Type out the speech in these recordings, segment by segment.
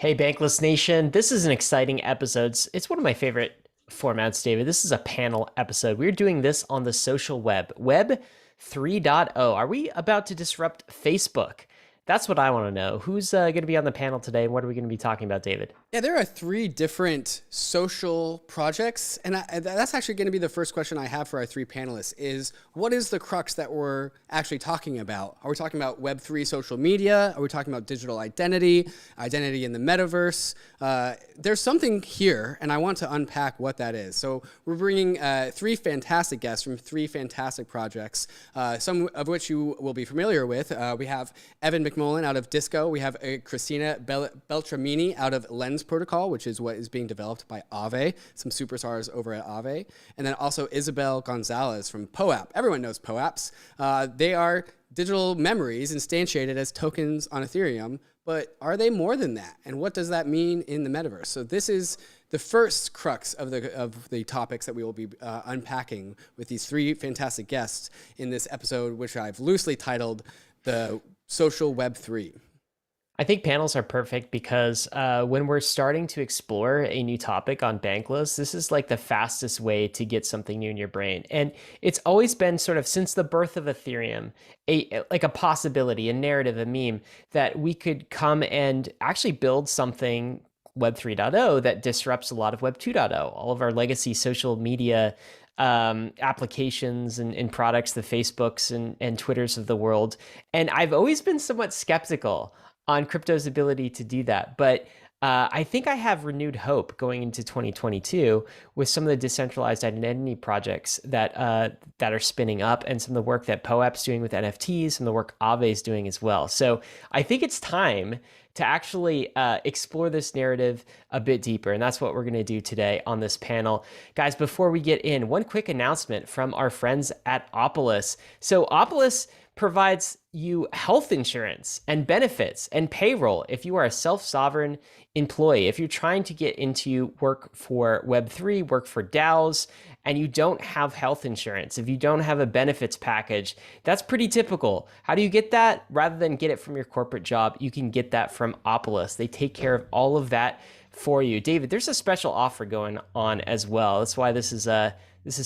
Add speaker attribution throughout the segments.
Speaker 1: Hey, Bankless Nation. This is an exciting episode. It's one of my favorite formats, David. This is a panel episode. We're doing this on the social Web 3.0. Are we about to disrupt Facebook? That's what I want to know. Who's going to be on the panel today? What are we going to be talking about, David?
Speaker 2: Yeah, there are 3 different social projects, and that's actually going to be the first question I have for our 3 panelists is, what is the crux that we're actually talking about? Are we talking about Web3 social media? Are we talking about digital identity in the metaverse? There's something here, and I want to unpack what that is. So we're bringing 3 fantastic guests from 3 fantastic projects, some of which you will be familiar with. We have Evan McMullen out of Disco. We have Christina Beltramini out of Lens Protocol, which is what is being developed by Aave, some superstars over at Aave. And then also Isabel Gonzalez from POAP. Everyone knows POAPs. They are digital memories instantiated as tokens on Ethereum, but are they more than that? And what does that mean in the metaverse? So this is the first crux of the topics that we will be unpacking with these 3 fantastic guests in this episode, which I've loosely titled the Social Web 3.
Speaker 1: I think panels are perfect because when we're starting to explore a new topic on Bankless, this is like the fastest way to get something new in your brain. And it's always been sort of since the birth of Ethereum, like a possibility, a narrative, a meme that we could come and actually build something Web 3.0 that disrupts a lot of Web 2.0. All of our legacy social media applications and products, the Facebooks and Twitters of the world. And I've always been somewhat skeptical on crypto's ability to do that. But I think I have renewed hope going into 2022 with some of the decentralized identity projects that are spinning up and some of the work that POAP's doing with NFTs, some of the work Aave is doing as well. So I think it's time to actually explore this narrative a bit deeper. And that's what we're going to do today on this panel. Guys, before we get in, one quick announcement from our friends at OPOLIS. So OPOLIS provides you health insurance and benefits and payroll if you are a self-sovereign employee. If you're trying to get into work for Web3, work for DAOs, and you don't have health insurance, if you don't have a benefits package, that's pretty typical. How do you get that? Rather than get it from your corporate job, you can get that from OPOLIS. They take care of all of that for you. David, there's a special offer going on as well. That's why this is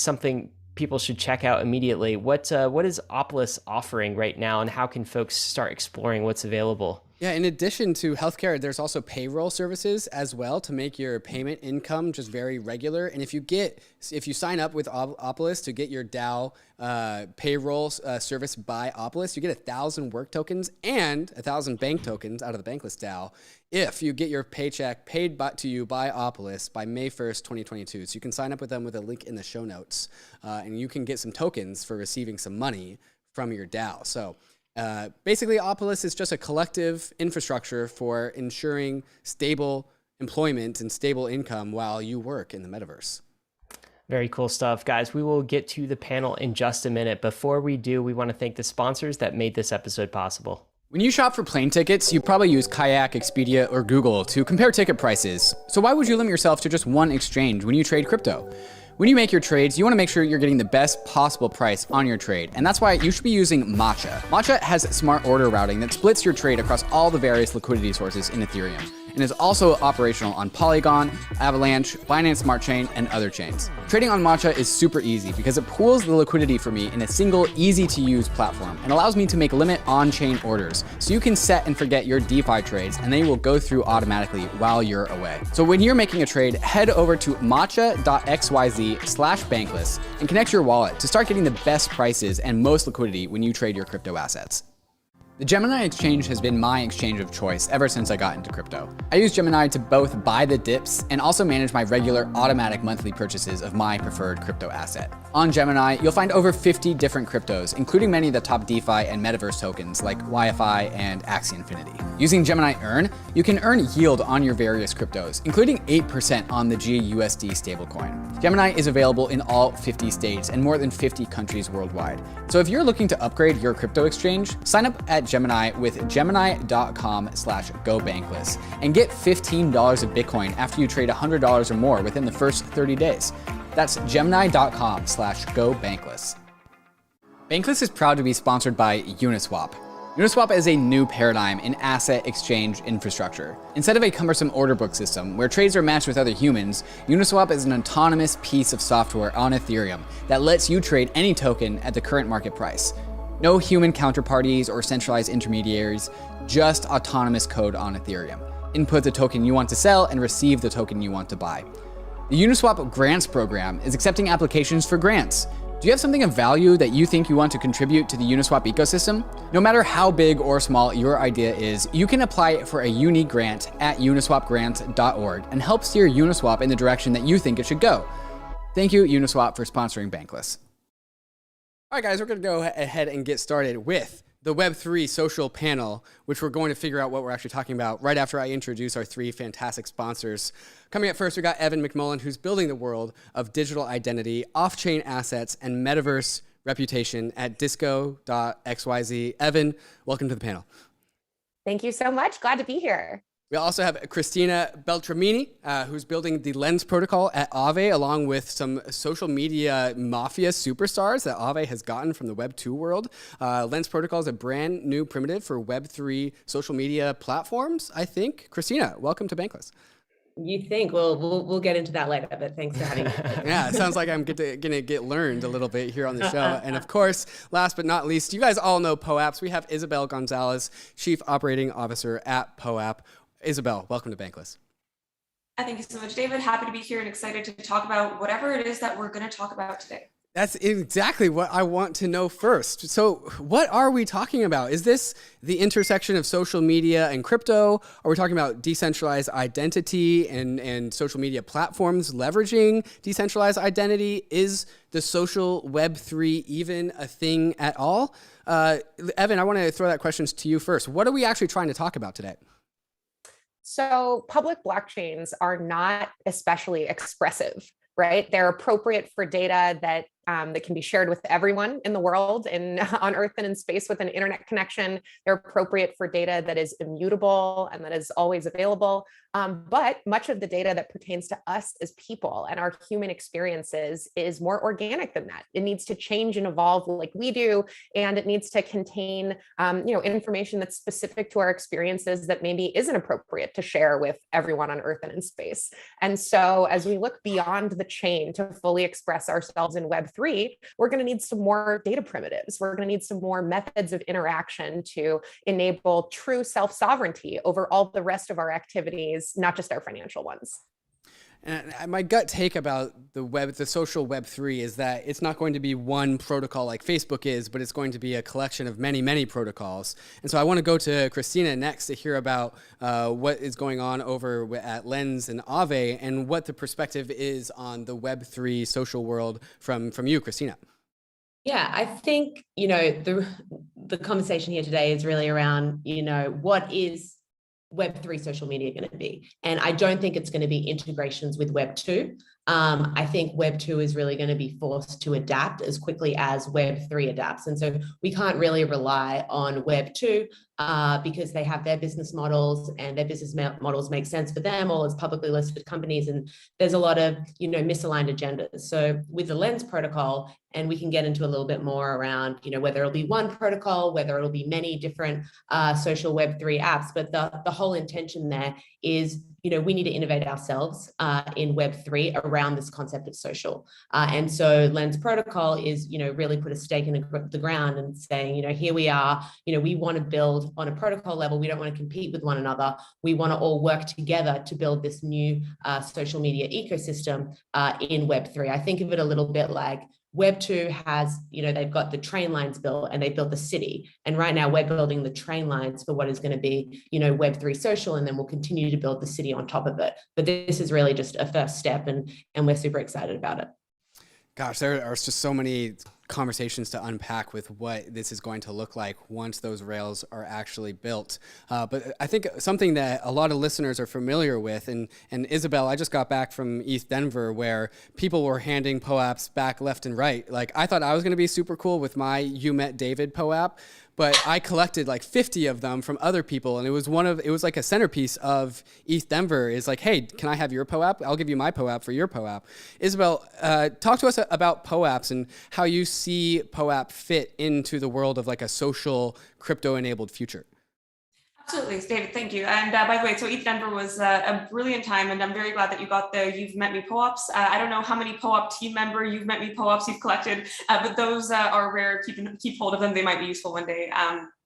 Speaker 1: something people should check out immediately. What is OPOLIS offering right now, and how can folks start exploring what's available?
Speaker 2: Yeah, in addition to healthcare, there's also payroll services as well to make your payment income just very regular. And if you sign up with OPOLIS to get your DAO payroll service by OPOLIS, you get 1,000 work tokens and 1,000 bank tokens out of the Bankless DAO if you get your paycheck paid to you by OPOLIS by May 1st, 2022. So you can sign up with them with a link in the show notes, and you can get some tokens for receiving some money from your DAO. So basically, OPOLIS is just a collective infrastructure for ensuring stable employment and stable income while you work in the metaverse.
Speaker 1: Very cool stuff, guys. We will get to the panel in just a minute. Before we do, we want to thank the sponsors that made this episode possible.
Speaker 2: When you shop for plane tickets, you probably use Kayak, Expedia, or Google to compare ticket prices. So why would you limit yourself to just one exchange when you trade crypto? When you make your trades, you want to make sure you're getting the best possible price on your trade, and that's why you should be using MATCHA. MATCHA has smart order routing that splits your trade across all the various liquidity sources in Ethereum, and is also operational on Polygon, Avalanche, Binance Smart Chain, and other chains. Trading on MATCHA is super easy because it pools the liquidity for me in a single, easy-to-use platform and allows me to make limit on-chain orders, so you can set and forget your DeFi trades, and they will go through automatically while you're away. So when you're making a trade, head over to matcha.xyz/bankless and connect your wallet to start getting the best prices and most liquidity when you trade your crypto assets. The Gemini exchange has been my exchange of choice ever since I got into crypto. I use Gemini to both buy the dips and also manage my regular automatic monthly purchases of my preferred crypto asset. On Gemini, you'll find over 50 different cryptos, including many of the top DeFi and metaverse tokens like YFI and Axie Infinity. Using Gemini Earn, you can earn yield on your various cryptos, including 8% on the GUSD stablecoin. Gemini is available in all 50 states and more than 50 countries worldwide. So if you're looking to upgrade your crypto exchange, sign up at Gemini with gemini.com/gobankless and get $15 of Bitcoin after you trade $100 or more within the first 30 days. That's gemini.com/gobankless. Bankless is proud to be sponsored by UNISWAP. Uniswap is a new paradigm in asset exchange infrastructure. Instead of a cumbersome order book system where trades are matched with other humans, Uniswap is an autonomous piece of software on Ethereum that lets you trade any token at the current market price. No human counterparties or centralized intermediaries, just autonomous code on Ethereum. Input the token you want to sell and receive the token you want to buy. The Uniswap Grants program is accepting applications for grants. Do you have something of value that you think you want to contribute to the Uniswap ecosystem? No matter how big or small your idea is, you can apply for a unique grant at uniswapgrants.org and help steer Uniswap in the direction that you think it should go. Thank you, Uniswap, for sponsoring Bankless. All right, guys, we're going to go ahead and get started with the Web3 social panel, which we're going to figure out what we're actually talking about right after I introduce our three fantastic sponsors. Coming up first, we got Evan McMullen, who's building the world of digital identity, off-chain assets, and metaverse reputation at Disco.XYZ. Evan, welcome to the panel.
Speaker 3: Thank you so much. Glad to be here.
Speaker 2: We also have Christina Beltramini, who's building the Lens protocol at Aave, along with some social media mafia superstars that Aave has gotten from the Web2 world. Lens protocol is a brand new primitive for Web3 social media platforms, I think. Christina, welcome to Bankless.
Speaker 3: You think? We'll get into that later, but thanks for having me.
Speaker 2: Yeah, it sounds like I'm gonna get learned a little bit here on the show. And of course, last but not least, you guys all know POAPs. We have Isabel Gonzalez, Chief Operating Officer at POAP. Isabel, welcome to Bankless.
Speaker 4: Thank you so much, David. Happy to be here and excited to talk about whatever it is that we're going to talk about today.
Speaker 2: That's exactly what I want to know first. So what are we talking about? Is this the intersection of social media and crypto? Are we talking about decentralized identity and social media platforms leveraging decentralized identity? Is the social Web3 even a thing at all? Evan, I want to throw that question to you first. What are we actually trying to talk about today?
Speaker 3: So public blockchains are not especially expressive, right? They're appropriate for data that can be shared with everyone in the world and on Earth and in space with an internet connection. They're appropriate for data that is immutable and that is always available. But much of the data that pertains to us as people and our human experiences is more organic than that. It needs to change and evolve like we do, and it needs to contain information that's specific to our experiences that maybe isn't appropriate to share with everyone on Earth and in space. And so as we look beyond the chain to fully express ourselves in Web3, we're going to need some more data primitives. We're going to need some more methods of interaction to enable true self-sovereignty over all the rest of our activities, not just our financial ones.
Speaker 2: And my gut take about the social Web3 is that it's not going to be one protocol like Facebook is, but it's going to be a collection of many, many protocols. And so I want to go to Christina next to hear about what is going on over at Lens and Aave and what the perspective is on the Web3 social world from you, Christina.
Speaker 5: Yeah, I think, the conversation here today is really around, what is Web3 social media going to be? And I don't think it's going to be integrations with Web2. I think Web2 is really going to be forced to adapt as quickly as Web3 adapts. And so we can't really rely on Web2 because they have their business models and their business models make sense for them all as publicly listed companies. And there's a lot of, misaligned agendas. So with the Lens protocol, and we can get into a little bit more around, whether it'll be one protocol, whether it'll be many different social Web3 apps, but the whole intention there is, we need to innovate ourselves in Web3 around this concept of social. And so Lens protocol is, really put a stake in the ground and saying, here we are, we want to build on a protocol level. We don't want to compete with one another. We want to all work together to build this new social media ecosystem in Web3. I think of it a little bit like Web2 has, they've got the train lines built and they built the city. And right now we're building the train lines for what is going to be, Web3 social, and then we'll continue to build the city on top of it. But this is really just a first step and we're super excited about it.
Speaker 2: Gosh, there are just so many conversations to unpack with what this is going to look like once those rails are actually built. But I think something that a lot of listeners are familiar with, and Isabel, I just got back from East Denver where people were handing POAPs back left and right. Like I thought I was going to be super cool with my You Met David POAP, but I collected like 50 of them from other people. And it was like a centerpiece of ETH Denver is like, hey, can I have your POAP? I'll give you my POAP for your POAP. Isabel, talk to us about POAPs and how you see POAP fit into the world of like a social crypto-enabled future.
Speaker 4: Absolutely, David, thank you. And by the way, so ETH Denver was a brilliant time, and I'm very glad that you got the You've Met Me POAPs. I don't know how many POAP team member You've Met Me POAPs you've collected, but those are rare. Keep hold of them. They might be useful one day.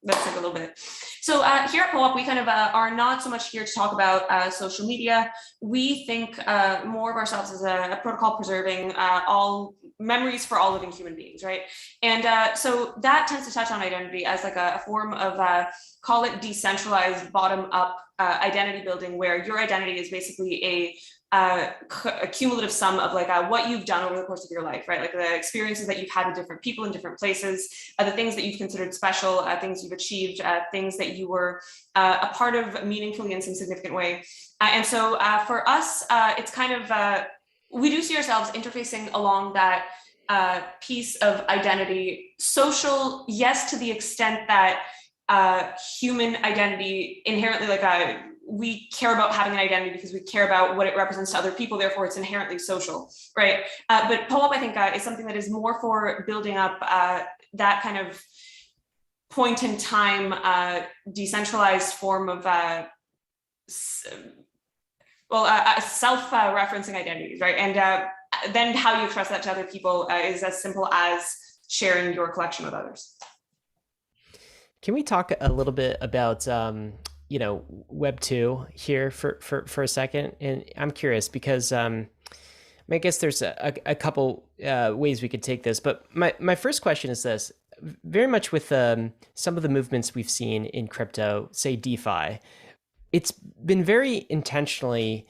Speaker 4: Let's take a little bit. So here at POAP, we kind of are not so much here to talk about social media. We think more of ourselves as a protocol preserving all memories for all living human beings, right? And so that tends to touch on identity as like a form of call it decentralized bottom-up identity building, where your identity is basically a cumulative sum of like what you've done over the course of your life, right? Like the experiences that you've had with different people in different places, the things that you've considered special, things you've achieved, things that you were a part of meaningfully in some significant way. And so for us, it's kind of, we do see ourselves interfacing along that piece of identity. Social, yes, to the extent that human identity inherently, like we care about having an identity because we care about what it represents to other people, therefore it's inherently social, right? But POAP, I think, is something that is more for building up that kind of point in time, decentralized form of self-referencing identities, right? And then how you express that to other people is as simple as sharing your collection with others.
Speaker 1: Can we talk a little bit about Web 2 here for a second? And I'm curious because I guess there's a couple ways we could take this, but my first question is this: very much with some of the movements we've seen in crypto, say DeFi, it's been very intentionally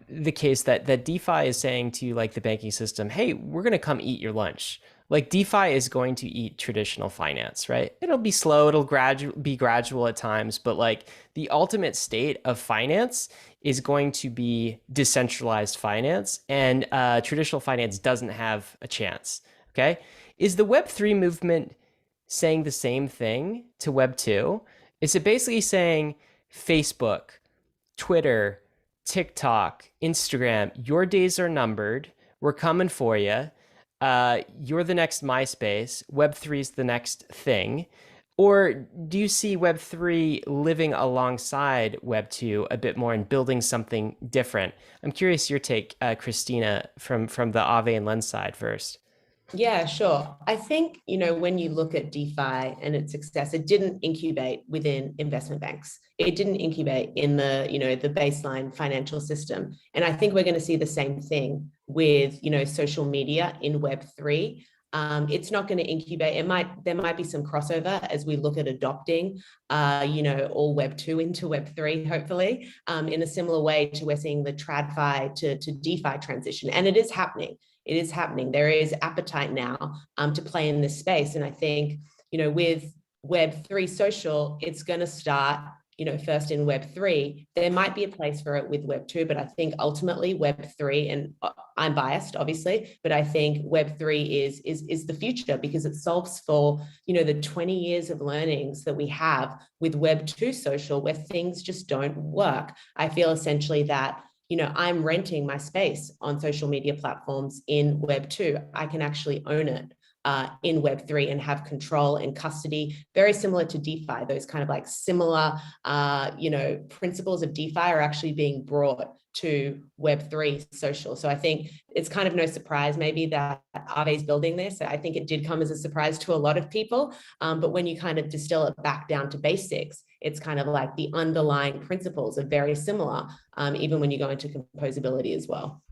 Speaker 1: the case that DeFi is saying to like the banking system, hey, we're going to come eat your lunch. Like DeFi is going to eat traditional finance, right? It'll be slow, it'll be gradual at times, but like the ultimate state of finance is going to be decentralized finance, and traditional finance doesn't have a chance, okay? Is the Web3 movement saying the same thing to Web 2? Is it basically saying Facebook, Twitter, TikTok, Instagram, your days are numbered, we're coming for you, you're the next MySpace, Web3 is the next thing? Or do you see Web3 living alongside Web2 a bit more and building something different? I'm curious your take, Christina, from the Aave and Lens side first.
Speaker 5: Yeah, sure. I think, when you look at DeFi and its success, it didn't incubate within investment banks. It didn't incubate in the, the baseline financial system. And I think we're going to see the same thing with, social media in Web3. It's not going to incubate. There might be some crossover as we look at adopting, all Web2 into Web3, hopefully, in a similar way to we're seeing the TradFi to DeFi transition. And it is happening. It is happening. There is appetite now to play in this space. And I think, with Web3 social, it's going to start, first in Web3. There might be a place for it with Web2, but I think ultimately Web3, and I'm biased, obviously, but I think Web3 is the future because it solves for, the 20 years of learnings that we have with Web2 social where things just don't work. I feel essentially that I'm renting my space on social media platforms in Web2. I can actually own it in Web3 and have control and custody, very similar to DeFi. Those kind of like similar, principles of DeFi are actually being brought to Web3 social. So I think it's kind of no surprise maybe that Aave is building this. I think it did come as a surprise to a lot of people. But when you kind of distill it back down to basics, it's kind of like the underlying principles are very similar, even when you go into composability as well.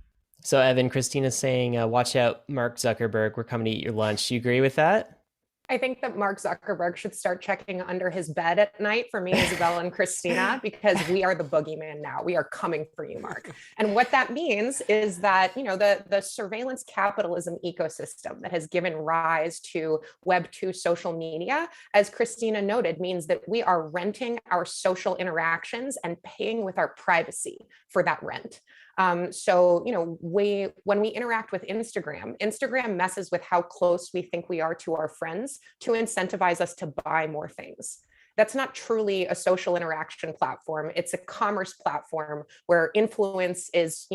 Speaker 1: So Evan, Christina's saying, watch out, Mark Zuckerberg, we're coming to eat your lunch. Do you agree with that?
Speaker 3: I think that Mark Zuckerberg should start checking under his bed at night for me, Isabel, and Christina, because we are the boogeyman now. We are coming for you, Mark. And what that means is that, the surveillance capitalism ecosystem that has given rise to Web2 social media, as Christina noted, means that we are renting our social interactions and paying with our privacy for that rent. So, when we interact with Instagram messes with how close we think we are to our friends to incentivize us to buy more things. That's not truly a social interaction platform. It's a commerce platform where influence is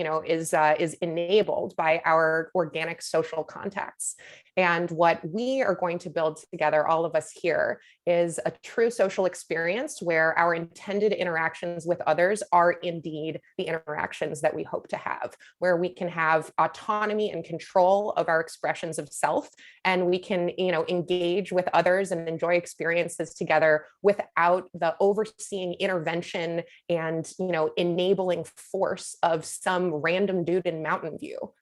Speaker 3: enabled by our organic social contacts. And what we are going to build together, all of us here, is a true social experience where our intended interactions with others are indeed the interactions that we hope to have, where we can have autonomy and control of our expressions of self, and we can, engage with others and enjoy experiences together without the overseeing intervention and, enabling force of some random dude in Mountain View.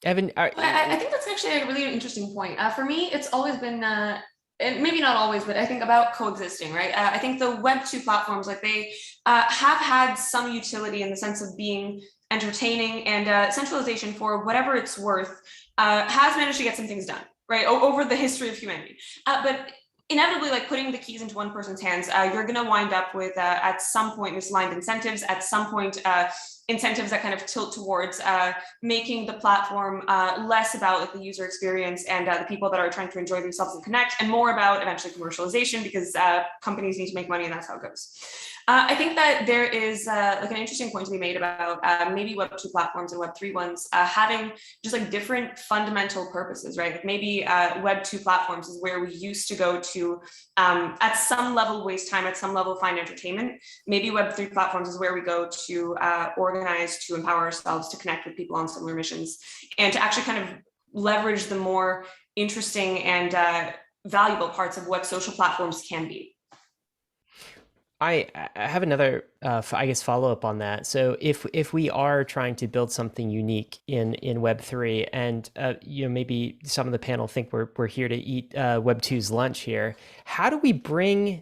Speaker 1: Evan,
Speaker 4: I think that's actually a really interesting point. For me, it's always been, and maybe not always, but I think about coexisting, right? I think the Web2 platforms, like they have had some utility in the sense of being entertaining, and centralization, for whatever it's worth, has managed to get some things done, right? Over the history of humanity. But inevitably, like putting the keys into one person's hands, you're going to wind up with, at some point, misaligned incentives, at some point, incentives that kind of tilt towards making the platform less about like the user experience and the people that are trying to enjoy themselves and connect, and more about eventually commercialization, because companies need to make money, and that's how it goes. I think that there is like an interesting point to be made about maybe Web2 platforms and Web3 ones having just like different fundamental purposes, right? Like maybe Web2 platforms is where we used to go to at some level waste time, at some level find entertainment. Maybe Web3 platforms is where we go to organize, to empower ourselves, to connect with people on similar missions, and to actually kind of leverage the more interesting and valuable parts of what social platforms can be.
Speaker 1: I have another, I guess, follow up on that. So if we are trying to build something unique in Web3, and maybe some of the panel think we're here to eat Web2's lunch here, how do we bring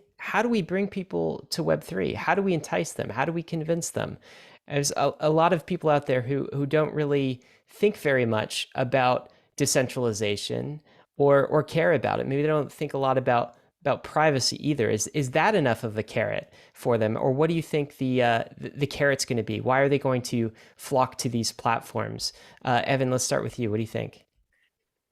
Speaker 1: people to Web3? How do we entice them? How do we convince them? There's a lot of people out there who don't really think very much about decentralization or care about it. Maybe they don't think a lot about privacy either. Is that enough of a carrot for them, or what do you think the carrot's going to be? Why are they going to flock to these platforms? Evan, let's start with you. What do you think?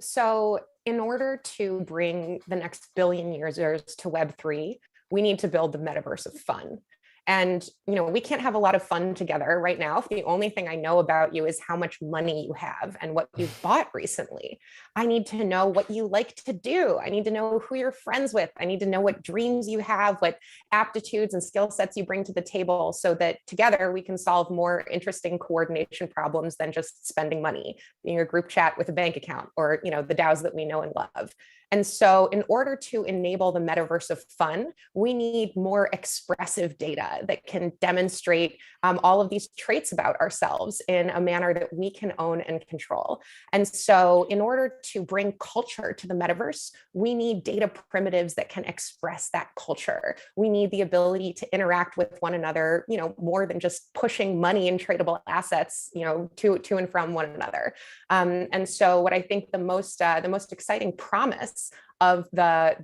Speaker 3: So, in order to bring the next billion users to Web3, we need to build the metaverse of fun. And, we can't have a lot of fun together right now if the only thing I know about you is how much money you have and what you've bought recently. I need to know what you like to do. I need to know who you're friends with. I need to know what dreams you have, what aptitudes and skill sets you bring to the table, so that together we can solve more interesting coordination problems than just spending money in your group chat with a bank account, or, the DAOs that we know and love. And so in order to enable the metaverse of fun, we need more expressive data that can demonstrate all of these traits about ourselves in a manner that we can own and control. And so in order to bring culture to the metaverse, we need data primitives that can express that culture. We need the ability to interact with one another, more than just pushing money and tradable assets, to and from one another. And so what I think the most exciting promise of the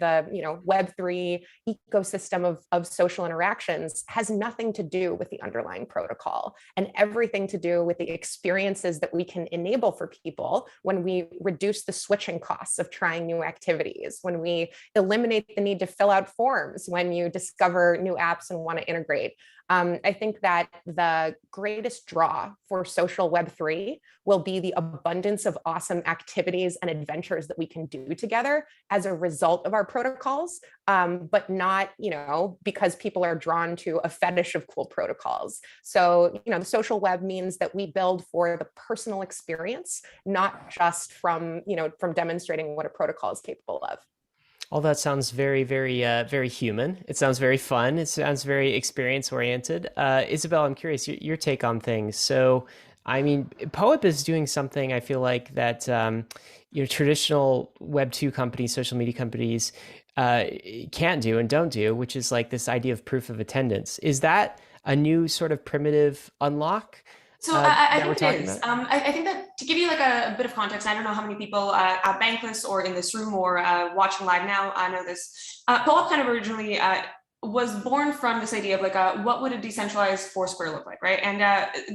Speaker 3: Web3 ecosystem of social interactions has nothing to do with the underlying protocol, and everything to do with the experiences that we can enable for people when we reduce the switching costs of trying new activities, when we eliminate the need to fill out forms when you discover new apps and want to integrate. I think that the greatest draw for social Web3 will be the abundance of awesome activities and adventures that we can do together as a result of our protocols, but not, because people are drawn to a fetish of cool protocols. So, the social web means that we build for the personal experience, not just from demonstrating what a protocol is capable of.
Speaker 1: All that sounds very, very, very human. It sounds very fun. It sounds very experience oriented. Isabel, I'm curious your take on things. So, I mean, POAP is doing something I feel like that traditional Web2 companies, social media companies, can't do and don't do, which is like this idea of proof of attendance. Is that a new sort of primitive unlock?
Speaker 4: So I think it is. I think that to give you like a bit of context, I don't know how many people at Bankless or in this room or watching live now know this. POAP kind of originally was born from this idea of like, what would a decentralized Foursquare look like, right? And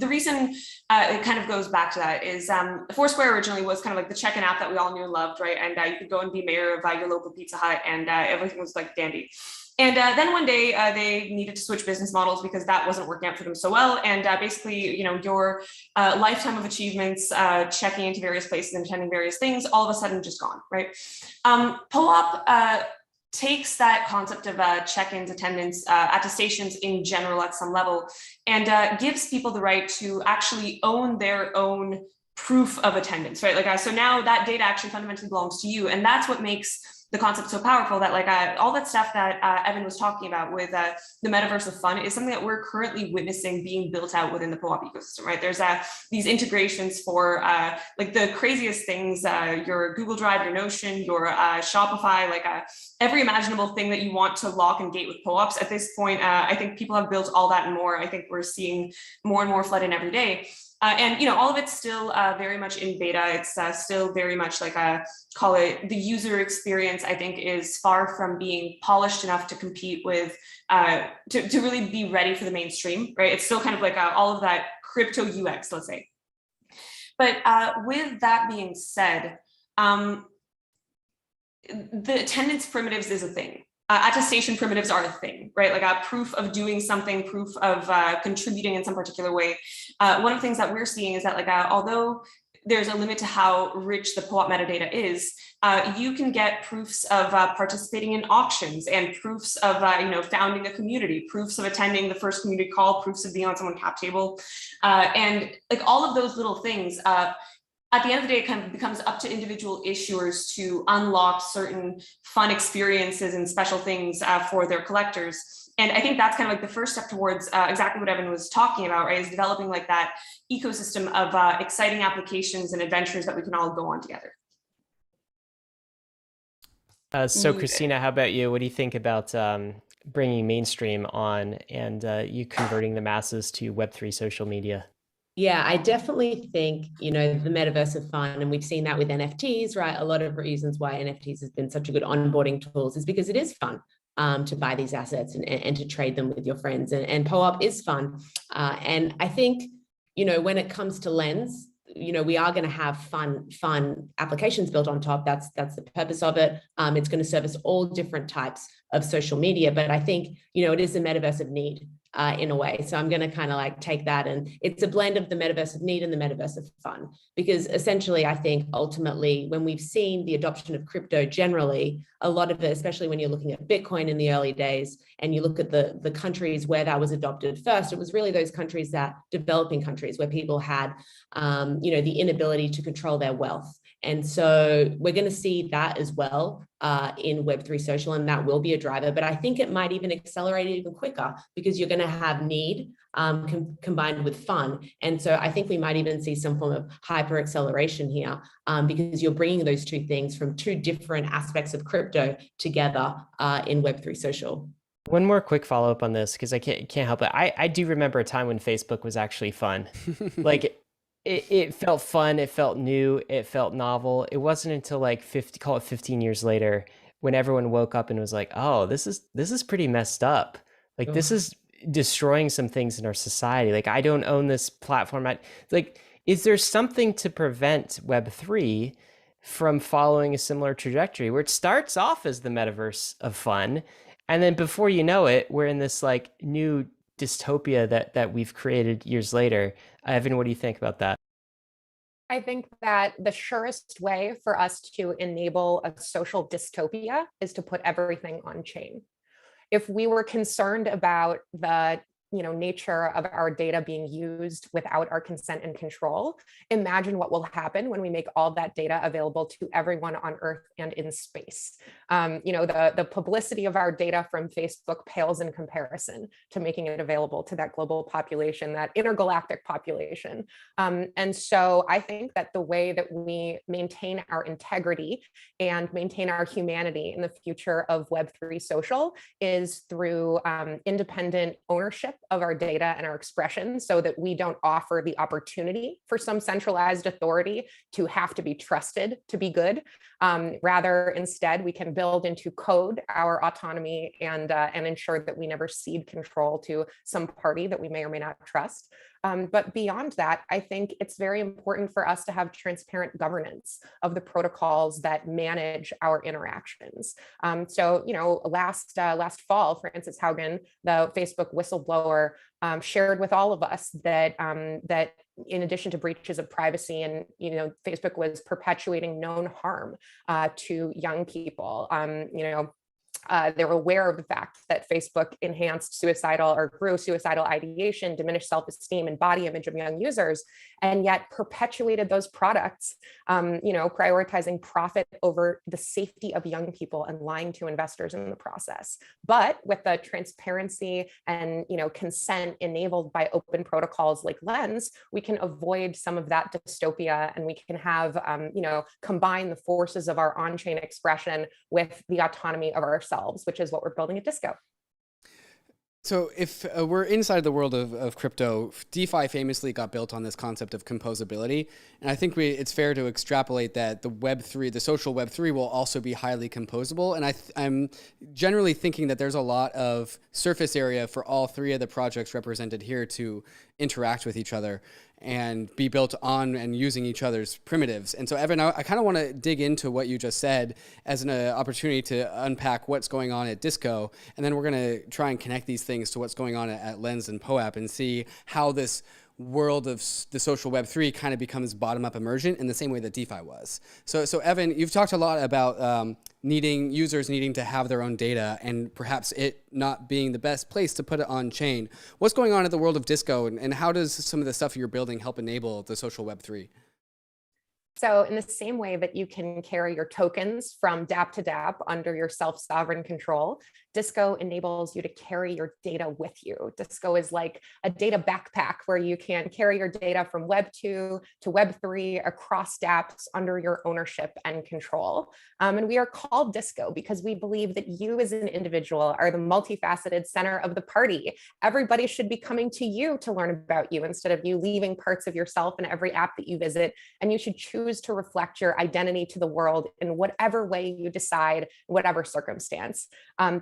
Speaker 4: the reason it kind of goes back to that is Foursquare originally was kind of like the check-in app that we all knew and loved, right? And you could go and be mayor of your local Pizza Hut, and everything was like dandy. And then one day they needed to switch business models because that wasn't working out for them so well. And basically, your lifetime of achievements, checking into various places and attending various things, all of a sudden just gone, right? POAP takes that concept of check-ins, attendance, attestations in general at some level, and gives people the right to actually own their own proof of attendance, right? Like, so now that data actually fundamentally belongs to you. And that's what makes the concept so powerful, that like all that stuff that Evan was talking about with the metaverse of fun is something that we're currently witnessing being built out within the POAP ecosystem, right? There's these integrations for like the craziest things, your Google Drive, your Notion, your Shopify, like every imaginable thing that you want to lock and gate with POAPs. At this point, I think people have built all that and more. I think we're seeing more and more flood in every day. And all of it's still very much in beta. It's still very much like call it the user experience, I think, is far from being polished enough to compete with, to really be ready for the mainstream, right? It's still kind of like all of that crypto UX, let's say. But with that being said, the attendance primitives is a thing. Attestation primitives are a thing, right? Like a proof of doing something, proof of contributing in some particular way. One of the things that we're seeing is that like, although there's a limit to how rich the POAP metadata is, you can get proofs of participating in auctions and proofs of founding a community, proofs of attending the first community call, proofs of being on someone's cap table, and like all of those little things. At the end of the day, it kind of becomes up to individual issuers to unlock certain fun experiences and special things for their collectors. And I think that's kind of like the first step towards exactly what Evan was talking about, right? Is developing like that ecosystem of exciting applications and adventures that we can all go on together.
Speaker 1: So Christina, how about you? What do you think about bringing mainstream on and you converting the masses to Web3 social media?
Speaker 5: Yeah, I definitely think, the metaverse of fun, and we've seen that with NFTs, right? A lot of reasons why NFTs has been such a good onboarding tools is because it is fun to buy these assets and to trade them with your friends. And POAP is fun. And I think, when it comes to Lens, we are going to have fun applications built on top. That's the purpose of it. It's going to service all different types of social media. But I think, it is a metaverse of need. In a way. So I'm going to kind of like take that, and it's a blend of the metaverse of need and the metaverse of fun, because essentially I think ultimately when we've seen the adoption of crypto generally, a lot of it, especially when you're looking at Bitcoin in the early days and you look at the countries where that was adopted first, it was really those countries, that developing countries where people had the inability to control their wealth. And so we're going to see that as well in Web3 social, and that will be a driver. But I think it might even accelerate it even quicker because you're going to have need combined with fun. And so I think we might even see some form of hyper acceleration here because you're bringing those two things from two different aspects of crypto together in Web3 social.
Speaker 1: One more quick follow-up on this, because I can't help it. I do remember a time when Facebook was actually fun. Like, it felt fun, it felt new, it felt novel. It wasn't until like 15 years later when everyone woke up and was like, oh, this is pretty messed up. Like, this is destroying some things in our society. Like, I don't own this platform. Is there something to prevent Web3 from following a similar trajectory where it starts off as the metaverse of fun, and then before you know it, we're in this like new dystopia that we've created years later? Evan, what do you think about that?
Speaker 3: I think that the surest way for us to enable a social dystopia is to put everything on chain. If we were concerned about the nature of our data being used without our consent and control, imagine what will happen when we make all that data available to everyone on Earth and in space. The publicity of our data from Facebook pales in comparison to making it available to that global population, that intergalactic population. And so I think that the way that we maintain our integrity and maintain our humanity in the future of Web3 social is through independent ownership of our data and our expression so that we don't offer the opportunity for some centralized authority to have to be trusted to be good. Rather, instead, we can build into code our autonomy and ensure that we never cede control to some party that we may or may not trust. But beyond that, I think it's very important for us to have transparent governance of the protocols that manage our interactions. So, you know, last fall, Frances Haugen, the Facebook whistleblower, shared with all of us that that in addition to breaches of privacy, and you know, Facebook was perpetuating known harm to young people. They were aware of the fact that Facebook enhanced suicidal or grew suicidal ideation, diminished self-esteem and body image of young users, and yet perpetuated those products, prioritizing profit over the safety of young people and lying to investors in the process. But with the transparency and consent enabled by open protocols like Lens, we can avoid some of that dystopia, and we can have combine the forces of our on-chain expression with the autonomy of ourselves, which is what we're building at Disco.
Speaker 2: So if we're inside the world of crypto, DeFi famously got built on this concept of composability. And I think it's fair to extrapolate that the Web3, the social Web3 will also be highly composable. And I'm generally thinking that there's a lot of surface area for all three of the projects represented here to interact with each other and be built on and using each other's primitives. And so, Evan, I kind of want to dig into what you just said as an opportunity to unpack what's going on at Disco. And then we're going to try and connect these things to what's going on at Lens and POAP and see how this world of the social Web3 kind of becomes bottom-up emergent in the same way that DeFi was. So Evan, you've talked a lot about users needing to have their own data and perhaps it not being the best place to put it on chain. What's going on in the world of Disco, and how does some of the stuff you're building help enable the social Web3?
Speaker 3: So in the same way that you can carry your tokens from dApp to dApp under your self-sovereign control, Disco enables you to carry your data with you. Disco is like a data backpack where you can carry your data from Web 2 to Web 3 across dApps under your ownership and control. And we are called Disco because we believe that you as an individual are the multifaceted center of the party. Everybody should be coming to you to learn about you instead of you leaving parts of yourself in every app that you visit. And you should choose to reflect your identity to the world in whatever way you decide, whatever circumstance.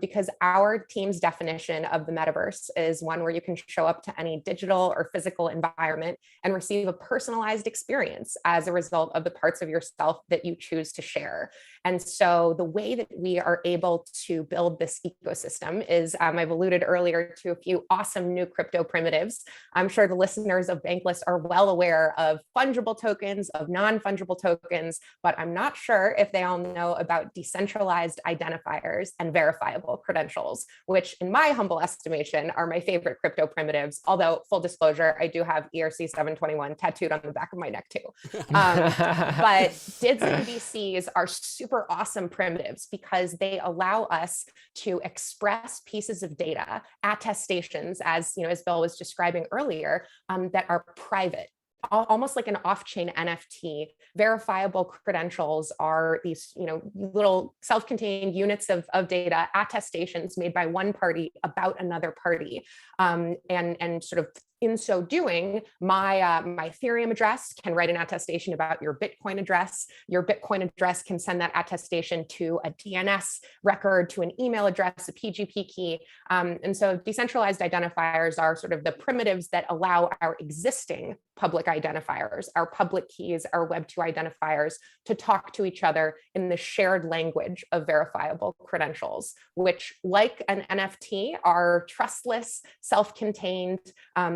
Speaker 3: Because our team's definition of the metaverse is one where you can show up to any digital or physical environment and receive a personalized experience as a result of the parts of yourself that you choose to share. And so the way that we are able to build this ecosystem is, I've alluded earlier to a few awesome new crypto primitives. I'm sure the listeners of Bankless are well aware of fungible tokens, of non-fungible tokens, but I'm not sure if they all know about decentralized identifiers and verifiable credentials, which in my humble estimation are my favorite crypto primitives. Although full disclosure, I do have ERC 721 tattooed on the back of my neck too. But DIDs and DCs are super awesome primitives because they allow us to express pieces of data, attestations, as Bill was describing earlier, that are private. Almost like an off-chain NFT. Verifiable credentials are these, little self-contained units of data, attestations made by one party about another party, and sort of in so doing, my Ethereum address can write an attestation about your Bitcoin address. Your Bitcoin address can send that attestation to a DNS record, to an email address, a PGP key. And so decentralized identifiers are sort of the primitives that allow our existing public identifiers, our public keys, our Web2 identifiers to talk to each other in the shared language of verifiable credentials, which, like an NFT, are trustless, self-contained,